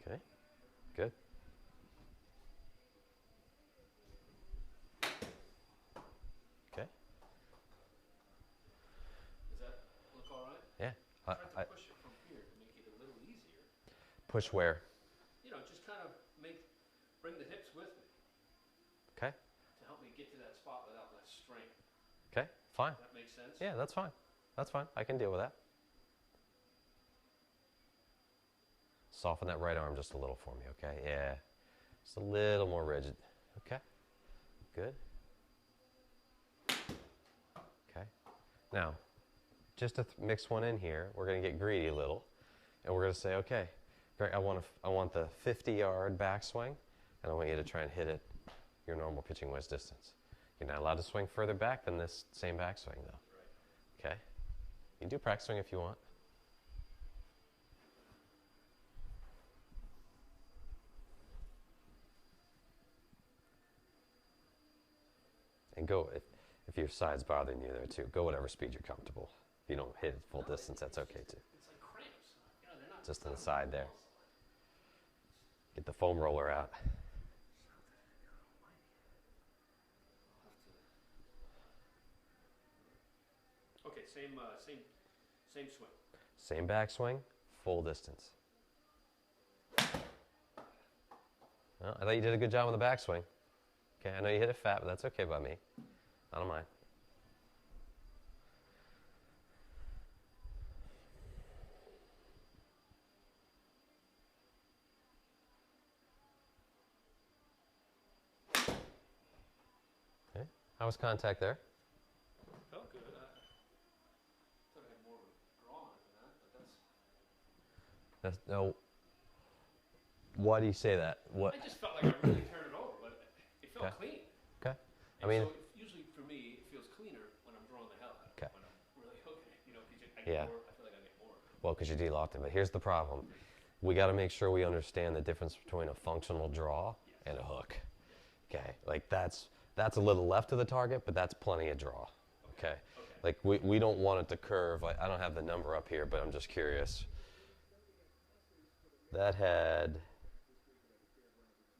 Okay, good. Okay. Does that look all right? Yeah. I tried to push it from here to make it a little easier. Push where? You know, just kind of bring the hips with me Okay. to help me get to that spot without that strain. Okay, fine. Does that make sense? Yeah, that's fine. That's fine. I can deal with that. Soften that right arm just a little for me, okay? Yeah. Just a little more rigid. Okay. Good. Okay. Now, just to mix one in here, we're going to get greedy a little. And we're going to say, okay, Greg, I want the 50-yard backswing, and I want you to try and hit it your normal pitching wedge distance. You're not allowed to swing further back than this same backswing, though. Okay? You can do practice swing if you want. And go, if your side's bothering you there too, go whatever speed you're comfortable. If you don't hit it full distance, that's okay too. It's like cramps. You know, they're not Just on the side there. Get the foam roller out. Okay, same swing. Same backswing, full distance. Well, I thought you did a good job on the backswing. Okay, I know you hit it fat, but that's okay by me. I don't mind. Okay, how was contact there? Felt good. I thought I had more of a draw on it than that, but No. Why do you say that? What? I just felt like I really turned it over, but it felt Okay. clean. Okay. I And mean, so usually for me, it feels cleaner when I'm drawing the hell out of it. okay. When I'm really hooking it, you know, because I Yeah. get more. I feel like I get more. Well, because you de-locked it. But here's the problem: we got to make sure we understand the difference between a functional draw and a hook. Okay, like that's a little left of the target, but that's plenty of draw. Okay, like we don't want it to curve. I don't have the number up here, but I'm just curious. That had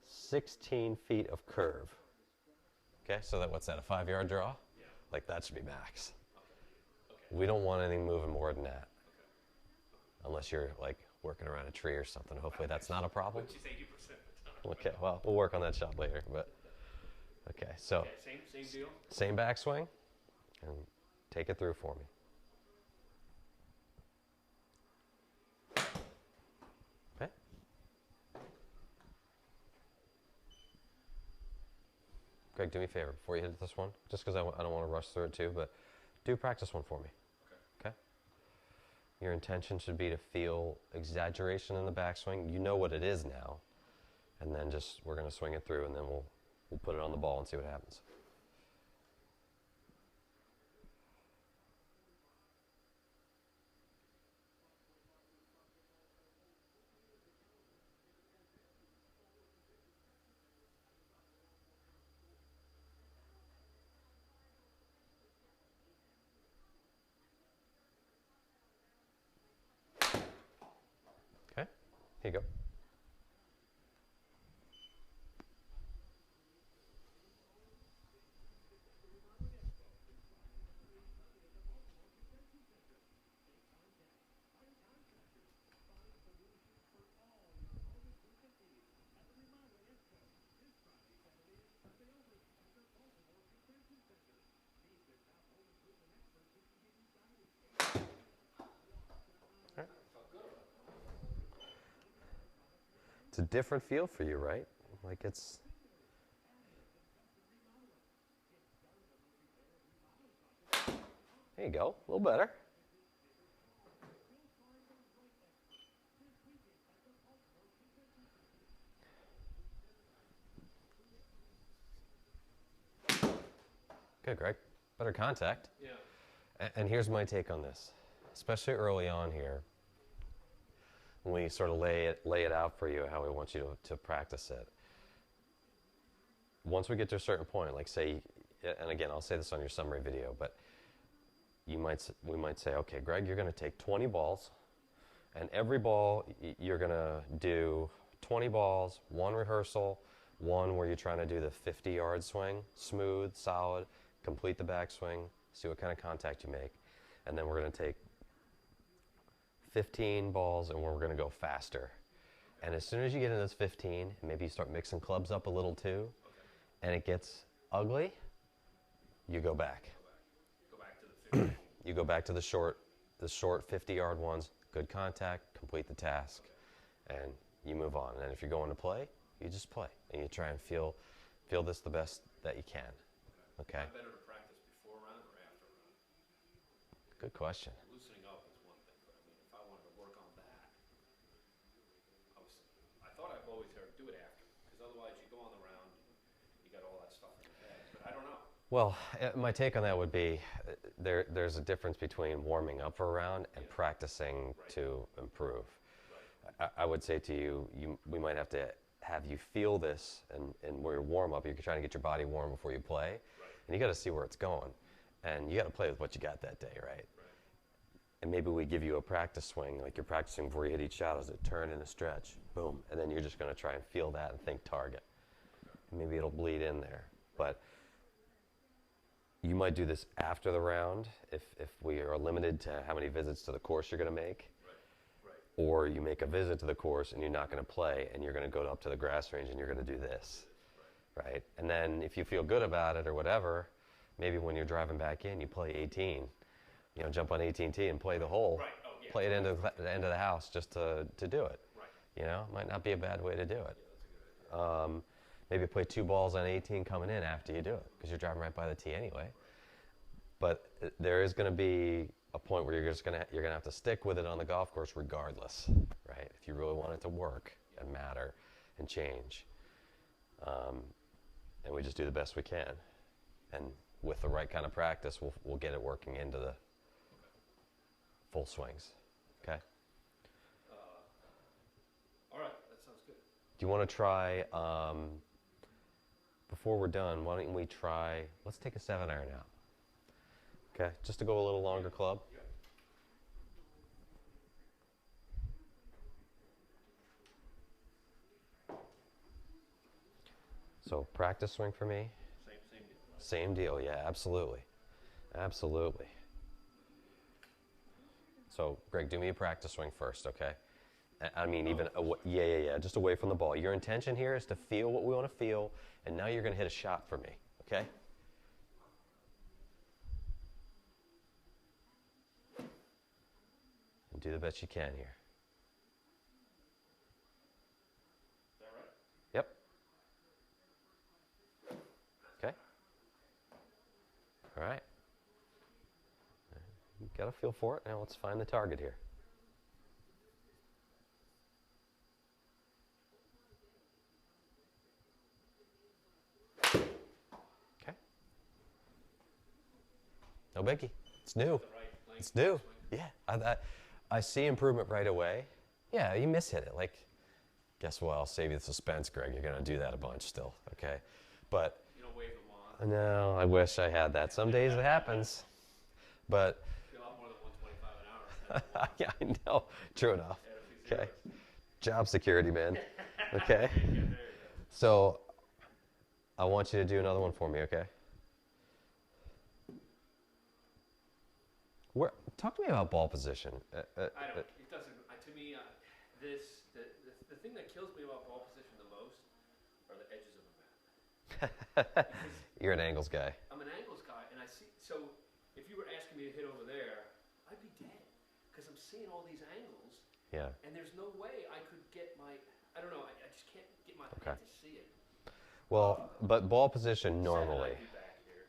16 feet of curve. Okay, so what's that, a 5-yard draw? Yeah. Like that should be max. Okay. We don't want anything moving more than that. Unless you're like working around a tree or something. Hopefully that's not a problem. Which is 80% of the time. Okay, well, we'll work on that shot later, but okay, so Okay, same deal. same backswing and take it through for me. Okay. Greg, do me a favor before you hit this one, just because I don't want to rush through it too, but do practice one for me. Okay. Your intention should be to feel exaggeration in the backswing. You know what it is now, and then just we're going to swing it through, and then we'll put it on the ball and see what happens. Okay, here you go. It's a different feel for you, right? Like it's... There you go, a little better. Good, Greg. Better contact. Yeah. And here's my take on this, especially early on here, when we sort of lay it out for you how we want you to practice it. Once we get to a certain point, like say, and again, I'll say this on your summary video, but we might say, okay, Greg, you're going to take 20 balls, and every ball you're going to do 20 balls, one rehearsal, one where you're trying to do the 50-yard swing, smooth, solid, complete the backswing, see what kind of contact you make, and then we're going to take 15 balls and we're going to go faster. And as soon as you get into this 15, maybe you start mixing clubs up a little too, and it gets ugly, you go back. Go back to the 50. You go back to the short 50-yard ones, good contact, complete the task, and you move on. And if you're going to play, you just play, and you try and feel this the best that you can. Okay? Is it better to practice before round or after round? Good question. Loosening up is one thing, but I mean, if I wanted to work on that, I thought I've always heard do it after, because otherwise you go on the round, you got all that stuff in your head. But I don't know. Well, my take on that would be there's a difference between warming up for a round and practicing to improve. I would say to you, we might have to have you feel this, and where you warm up, you're trying to get your body warm before you play, and you got to see where it's going, and you got to play with what you got that day, right? And maybe we give you a practice swing, like you're practicing before you hit each shot, as a turn and a stretch, boom, and then you're just going to try and feel that and think target. And maybe it'll bleed in there, but you might do this after the round if we are limited to how many visits to the course you're going to make. Or you make a visit to the course and you're not going to play and you're going to go up to the grass range and you're going to do this. right? And then if you feel good about it or whatever, maybe when you're driving back in, you play 18. You know, jump on 18T and play the hole. Right. Oh, yeah. Play it into the end of the house just to do it. Right. You know, might not be a bad way to do it. Yeah, that's a good idea. Maybe play 2 balls on 18 coming in after you do it because you're driving right by the tee anyway. But there is going to be a point where you're gonna have to stick with it on the golf course regardless, right? If you really want it to work and matter and change, and we just do the best we can, and with the right kind of practice, we'll get it working into the full swings. Okay. All right, that sounds good. Do you want to try? Before we're done, why don't we try? Let's take a 7-iron out. Okay, just to go a little longer club. Yeah. So practice swing for me. Same deal. Right? Same deal, yeah, absolutely. Absolutely. So, Greg, do me a practice swing first, okay? I mean, even, yeah, just away from the ball. Your intention here is to feel what we want to feel, and now you're going to hit a shot for me, okay? And do the best you can here. Is that right? Yep. Okay. All right. You got a feel for it. Now let's find the target here. Okay. No biggie. It's new. The right length It's new. swing. Yeah. I see improvement right away. Yeah, you mishit it. Like, guess what? I'll save you the suspense, Greg. You're going to do that a bunch still. Okay. But You don't wave them on. no, I wish I had that. Some days it happens. But Be a lot more than 125 an hour. yeah, I know. True enough. Add a few Okay. zeros. Job security, man. Okay. Yeah, there you go. So I want you to do another one for me, okay? Talk to me about ball position. I don't. It doesn't. To me, the thing that kills me about ball position the most are the edges of the map. You're an angles guy. I'm an angles guy, and I see. So if you were asking me to hit over there, I'd be dead because I'm seeing all these angles, Yeah. and there's no way I could get my. I don't know. I just can't get my Okay. head to see it. Well, but ball position Seven, normally. I'd be back here.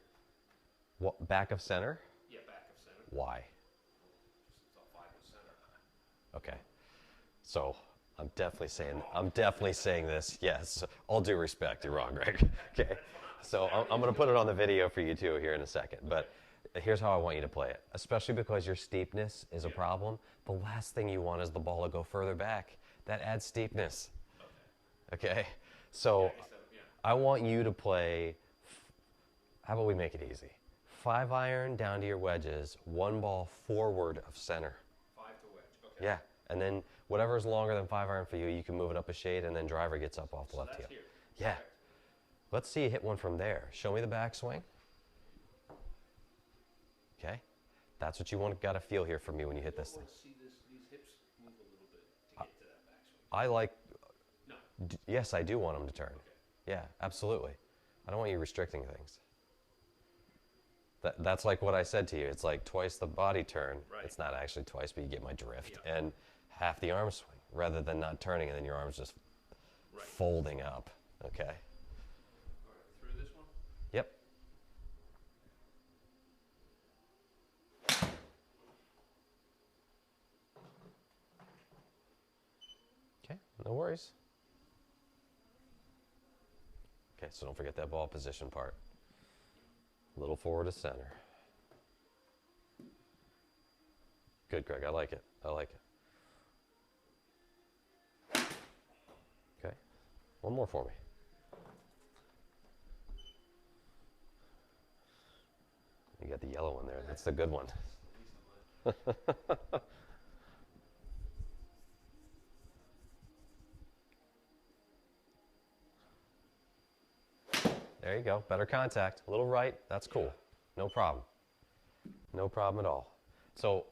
What, back of center? Yeah, back of center. Why? Just it's all 5 of center. Okay. So I'm definitely saying this. Yes. All due respect, you're wrong, Greg. Okay. So I'm going to put it on the video for you too here in a second. But here's how I want you to play it. Especially because your steepness is a problem. The last thing you want is the ball to go further back. That adds steepness. Okay. So Yeah. I want you to play. How about we make it easy? 5-iron down to your wedges. 1 ball forward of center. 5 to wedge. Okay. Yeah, and then whatever's longer than 5-iron for you, you can move it up a shade, and then driver gets up off the So left that's heel. here. Yeah. Correct. Let's see you hit one from there. Show me the backswing. Okay, that's what you got to feel here from me when you hit I this thing. want to see these hips move a little bit to get to that backswing. I like. No. Yes, I do want them to turn. Okay. Yeah, absolutely. I don't want you restricting things. That's like what I said to you. It's like twice the body turn. Right. It's not actually twice, but you get my drift. Yeah. And half the arm swing, rather than not turning and then your arm's just Right. folding up. Okay. All right. Through this one. Yep. Okay, no worries. Okay, so don't forget that ball position part. A little forward to center. Good, Greg. I like it. I like it. Okay. One more for me. You got the yellow one there. That's the good one. At least I'm like, There you go. Better contact. A little right. That's cool. No problem. No problem at all. So,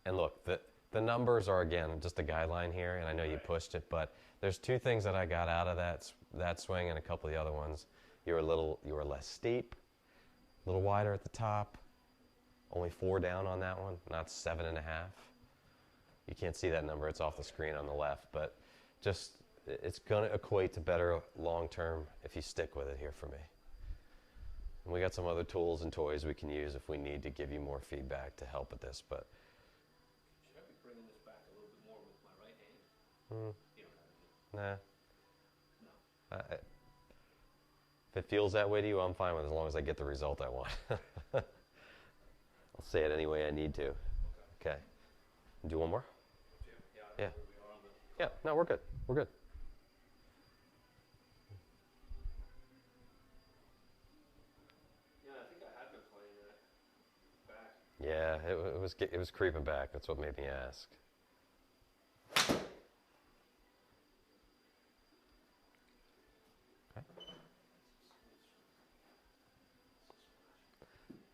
and look, the numbers are, again, just a guideline here, and I know you pushed it, but there's 2 things that I got out of that that swing and a couple of the other ones, you were less steep, a little wider at the top, only 4 down on that one, not 7.5. You can't see that number, it's off the screen on the left, but just, it's going to equate to better long term if you stick with it here for me. And we got some other tools and toys we can use if we need to give you more feedback to help with this, but. Should I be bringing this back a little bit more with my right hand? You don't have any. Nah. No. If it feels that way to you, I'm fine with it as long as I get the result I want. I'll say it any way I need to. Okay. Do one more? Yeah. Yeah. Yeah, no, we're good. We're good. Yeah, I think I had been playing that back. Yeah, it was creeping back. That's what made me ask. Okay.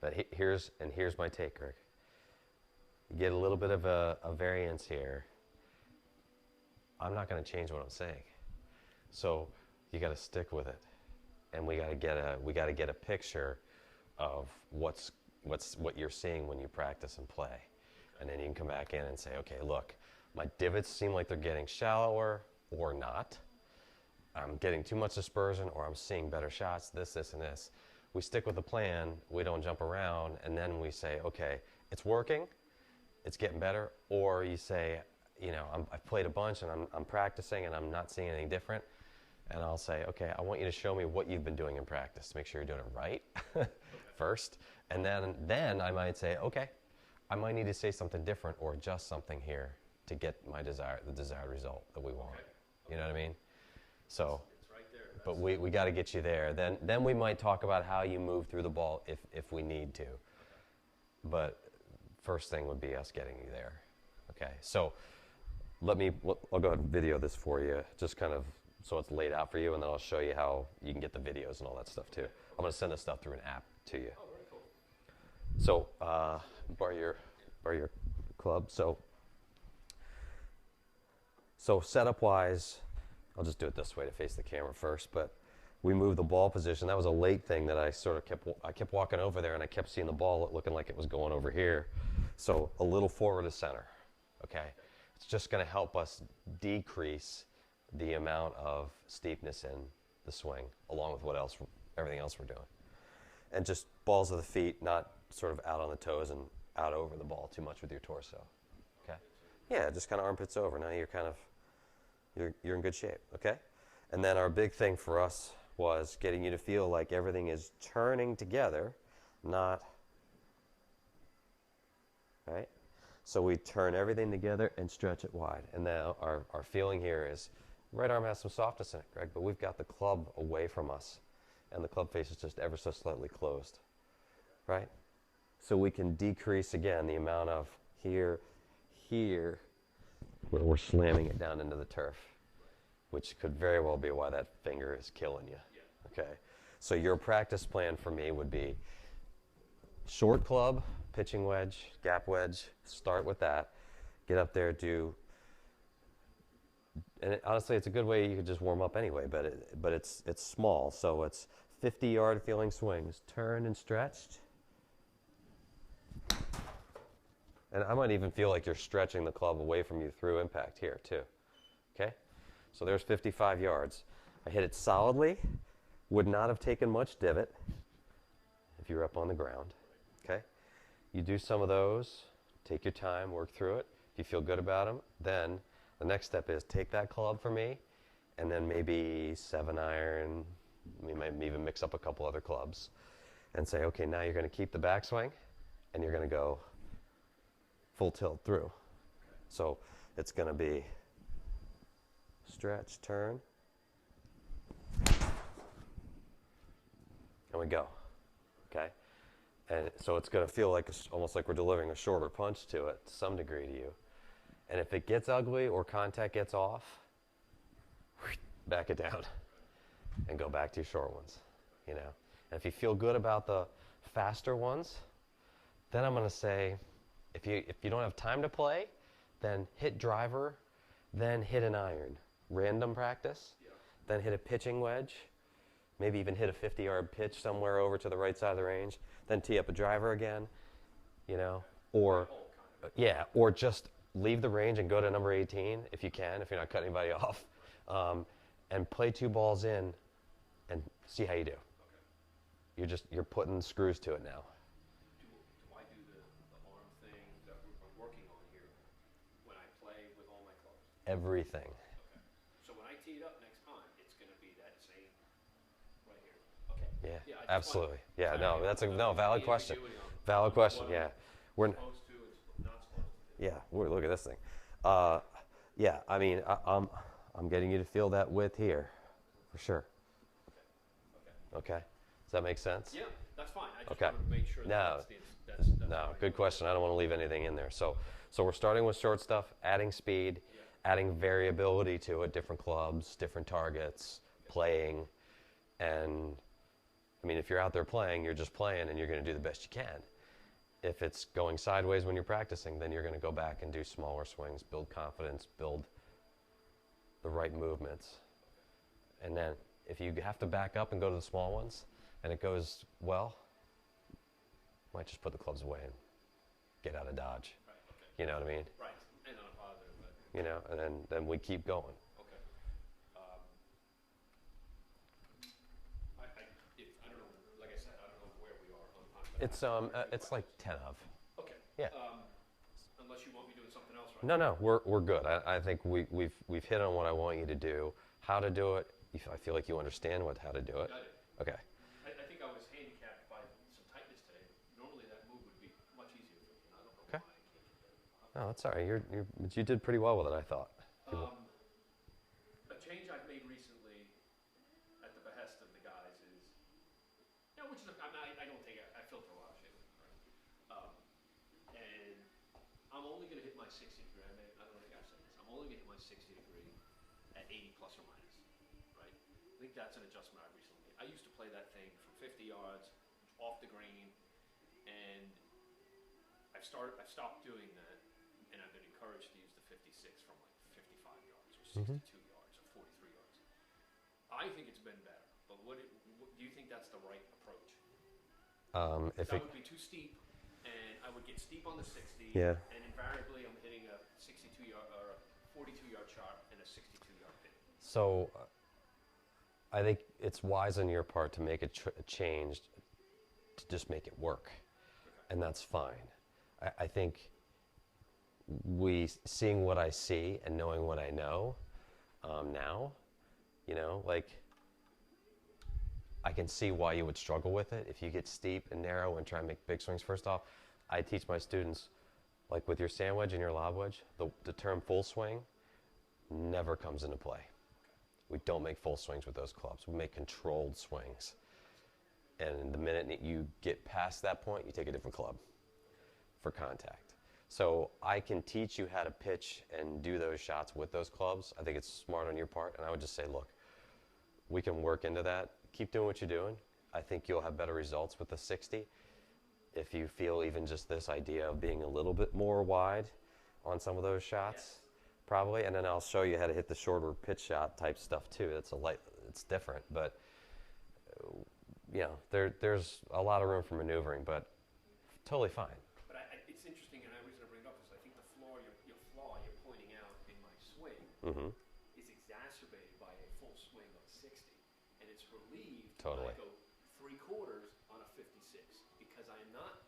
But here's my take, Greg. You get a little bit of a variance here. I'm not going to change what I'm saying. So you got to stick with it, and we got to get a picture of what you're seeing when you practice and play, and then you can come back in and say, okay, look, my divots seem like they're getting shallower or not. I'm getting too much dispersion, or I'm seeing better shots. This, and this. We stick with the plan. We don't jump around, and then we say, okay, it's working, it's getting better, or you say, you know, I've played a bunch and I'm practicing and I'm not seeing anything different, and I'll say, okay, I want you to show me what you've been doing in practice to make sure you're doing it right first, and then I might say, okay, I might need to say something different or adjust something here to get the desired result that we want. Okay. You know what I mean? So, It's right there. but we got to get you there. Then we might talk about how you move through the ball if we need to. But first thing would be us getting you there. Okay, so I'll go ahead and video this for you, just kind of so it's laid out for you, and then I'll show you how you can get the videos and all that stuff too. I'm going to send this stuff through an app to you. Oh, very cool. So borrow your club. So setup wise, I'll just do it this way to face the camera first, but we moved the ball position. That was a late thing that I sort of kept walking over there, and I kept seeing the ball looking like it was going over here. So a little forward to center, okay? It's just going to help us decrease the amount of steepness in the swing, along with everything else we're doing. And just balls of the feet, not sort of out on the toes and out over the ball too much with your torso, okay? Yeah, just kind of armpits over. Now you're kind of, you're in good shape, okay? And then our big thing for us was getting you to feel like everything is turning together, not, right? So we turn everything together and stretch it wide. And now our feeling here is, right arm has some softness in it, Greg, but we've got the club away from us, and the club face is just ever so slightly closed, right? So we can decrease, again, the amount of here, where we're slamming it down into the turf, which could very well be why that finger is killing you. Yeah. Okay, so your practice plan for me would be short club, pitching wedge, gap wedge, start with that, get up there, and honestly, it's a good way you could just warm up anyway, but it's small, so it's 50-yard feeling swings, turned and stretched. And I might even feel like you're stretching the club away from you through impact here too, okay? So there's 55 yards. I hit it solidly, would not have taken much divot if you were up on the ground, okay? You do some of those, take your time, work through it. If you feel good about them, then the next step is take that club for me, and then maybe 7-iron, we might even mix up a couple other clubs, and say, okay, now you're going to keep the backswing, and you're going to go full tilt through. So it's going to be stretch, turn, and we go, okay? And so it's going to feel like almost like we're delivering a shorter punch to it to some degree to you. And if it gets ugly or contact gets off, back it down and go back to your short ones, you know. And if you feel good about the faster ones, then I'm going to say, if you don't have time to play, then hit driver, then hit an iron. Random practice. then hit a pitching wedge, maybe even hit a 50-yard pitch somewhere over to the right side of the range, then tee up a driver again, you know, or yeah, or just leave the range and go to number 18 if you can, if you're not cutting anybody off, and play 2 balls in and see how you do. You're putting screws to it now. Do I do the arm thing that we're working on here when I play with all my clubs? Everything. Okay. So when I tee it up next time, it's going to be that same right here. Okay. Yeah, I just absolutely. want- Yeah, no, that's a valid question. ambiguity on Valid question. what Yeah, I'm supposed to and not supposed to do. yeah. Look at this thing. Yeah, I mean, I'm getting you to feel that width here, for sure. Okay. Okay. Does that make sense? Yeah, that's fine. I just Okay. want to make sure No, that's no, right. good question. I don't want to leave anything in there. So we're starting with short stuff, adding speed, adding variability to it, different clubs, different targets, playing, and I mean, if you're out there playing, you're just playing, and you're going to do the best you can. If it's going sideways when you're practicing, then you're going to go back and do smaller swings, build confidence, build the right movements, and then if you have to back up and go to the small ones, and it goes well, might just put the clubs away and get out of Dodge. Right, okay. You know what I mean? Right, and not a positive, but You know, and then we keep going. okay. I don't know, like I said, I don't know where we are on time. It's like 10 of. Okay. Yeah. Unless you want me doing something else right No, we're good. I think we've hit on what I want you to do, how to do it. I feel like you understand how to do it. Got it. Okay. I think I was handicapped by some tightness today. Normally that move would be much easier for me, and I don't know Okay. why I can't get that. No, that's all right. You did pretty well with it, I thought. A change I've made recently at the behest of the guys is, which is, I don't think I filter a lot of shit, right? And I'm only going to hit my 60 degree, I don't think I've said this, I'm only going to hit my 60 degree at 80 plus or minus, right? I think that's an adjustment I recently made. I used to play that thing from 50 yards off the green, and I've stopped doing that, and I've been encouraged to use the 56 from like 55 yards or 62 yards or 43 yards. I think it's been better, but do you think that's the right approach? If That it, would be too steep, and I would get steep on the 60, Yeah. and invariably I'm hitting a 62 yard or a 42 yard shot and a 62 yard pin. So I think it's wise on your part to make a change to just make it work, and that's fine. I think seeing what I see and knowing what I know now, like I can see why you would struggle with it if you get steep and narrow and try and make big swings. First off, I teach my students, like with your sand wedge and your lob wedge, the term full swing never comes into play. We don't make full swings with those clubs. We make controlled swings. And the minute you get past that point, you take a different club for contact. So I can teach you how to pitch and do those shots with those clubs. I think it's smart on your part. And I would just say, look, we can work into that. Keep doing what you're doing. I think you'll have better results with the 60. If you feel even just this idea of being a little bit more wide on some of those shots, probably. And then I'll show you how to hit the shorter pitch shot type stuff too. It's different, but there's a lot of room for maneuvering, but totally fine. But it's interesting, and the reason I bring it up is I think the flaw you're pointing out in my swing is exacerbated by a full swing of 60, and it's relieved Totally. when I go 3/4 on a 56 because I'm not.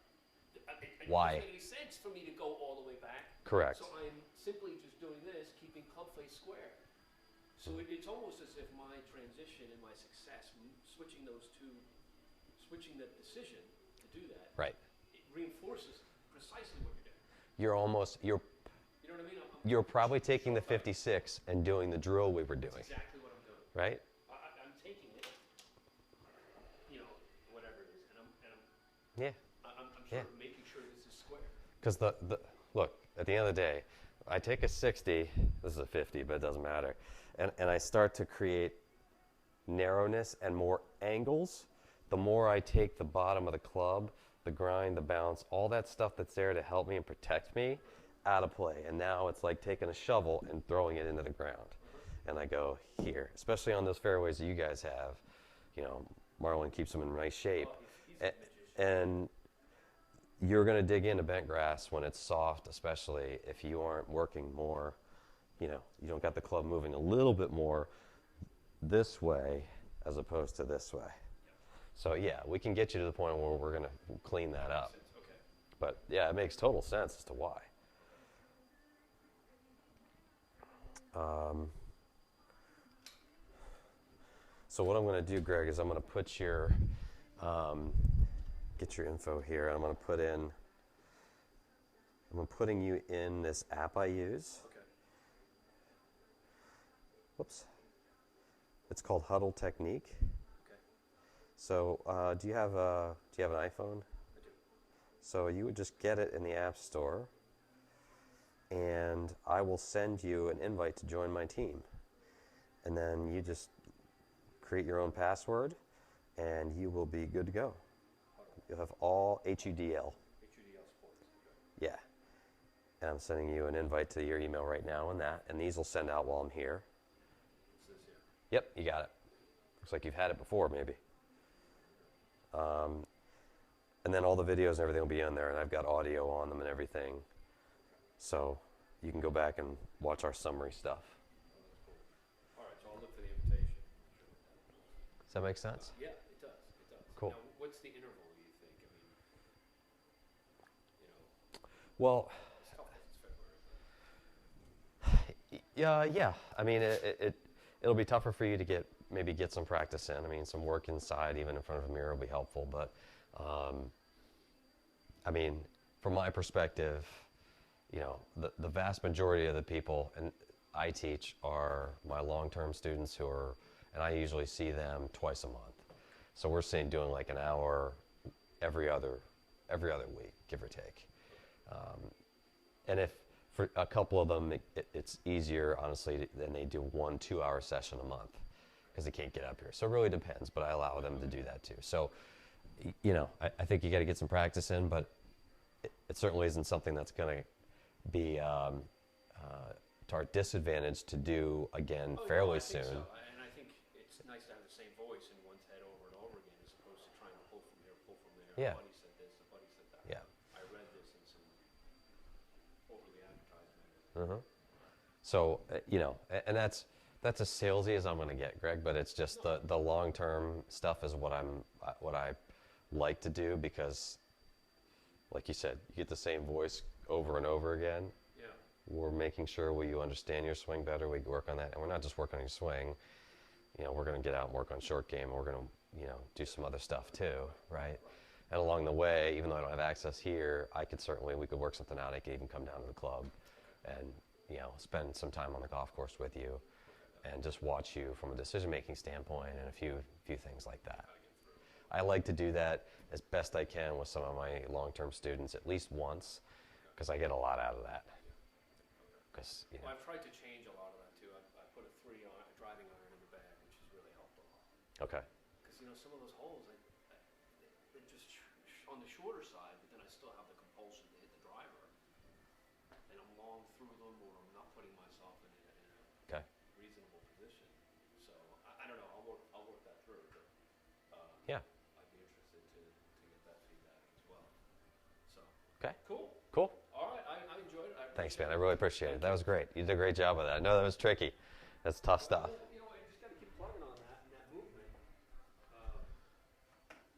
Why? It doesn't make any sense for me to go all the way back. Correct. So I'm simply just doing this, keeping club face square. So it's almost as if my transition and my success, switching the decision to do that, Right. it reinforces precisely what you're doing. You're You know what I mean? you're probably taking the 56 and doing the drill we were doing, That's exactly what I'm doing. right? I'm taking it, whatever it is, and Yeah. I'm sort of making sure this is square. Because look, at the end of the day, I take a 60, this is a 50, but it doesn't matter, and I start to create narrowness and more angles. The more I take the bottom of the club, the grind, the bounce, all that stuff that's there to help me and protect me out of play. And now it's like taking a shovel and throwing it into the ground. and I go here, especially on those fairways that you guys have. You know, Marlon keeps them in nice shape. Oh, he's a magician. And you're going to dig into bent grass when it's soft, especially if you aren't working more. You know, you don't got the club moving a little bit more this way as opposed to this way. So yeah, we can get you to the point where we're going to clean that up. Makes sense. Okay. But yeah, it makes total sense as to why. So what I'm going to do, Greg, is I'm going to put your, get your info here. I'm going to put in, I'm putting you in this app I use. Okay. Whoops. It's called Huddle Technique. Okay. So do you have an iPhone? I do. So you would just get it in the App Store, and I will send you an invite to join my team. And then you just create your own password, and you will be good to go. You'll have all HUDL. HUDL Sports. Okay. Yeah. And I'm sending you an invite to your email right now on that, and these will send out while I'm here. It's this here. Yep, you got it. Looks like you've had it before, maybe. And then all the videos and everything will be on there, and I've got audio on them and everything. So you can go back and watch our summary stuff. Oh, that's cool. All right, so I'll look for the invitation. Does that make sense? Yeah, it does. It does. Cool. Now, what's the interval, do you think? I mean, Well, it's tough 'cause it's February. yeah. I mean, it'll be tougher for you to maybe get some practice in. I mean, some work inside, even in front of a mirror, will be helpful. But, I mean, from my perspective, you know, the vast majority of the people and I teach are my long-term students and I usually see them twice a month. So we're doing like an hour every other week, give or take. And if for a couple of them, it's easier, honestly, than they do 1 2-hour session a month because they can't get up here. So it really depends, but I allow them to do that too. So, you know, I think you got to get some practice in, but it certainly isn't something that's going to be to our disadvantage to do again Oh, fairly no, I soon. think so. And I think it's nice to have the same voice in one's head over and over again as opposed to trying to pull from here, pull from there. Yeah. A buddy said this, a buddy said that. Yeah. I read this in some overly advertised magazine. Uh-huh. So, you know, and that's as salesy as I'm going to get, Greg, but it's just the long-term stuff is what I like to do because, like you said, you get the same voice over and over again. Yeah. We're making sure you understand your swing better. We work on that, and we're not just working on your swing. You know, we're going to get out and work on short game. And we're going to, you know, do some other stuff too, right? And along the way, even though I don't have access here, we could work something out. I could even come down to the club, and you know, spend some time on the golf course with you, and just watch you from a decision-making standpoint and a few things like that. I like to do that as best I can with some of my long-term students at least once, because I get a lot out of that. Because you know. Well, I've tried to change a lot of that too. I put a driving iron in the bag, which has really helped a lot. Okay. Because you know some of those holes, they're just on the shorter side, but then I still have the compulsion to hit the driver, and I'm long through them, or I'm not putting myself in a Okay. reasonable position. So I don't know. I'll work that through. But, Yeah. I'd be interested to get that feedback as well. So Okay. cool. Cool. All right, I enjoyed it. Thanks, man. I really appreciate it. That was great. You did a great job with that. I know that was tricky. That's tough stuff.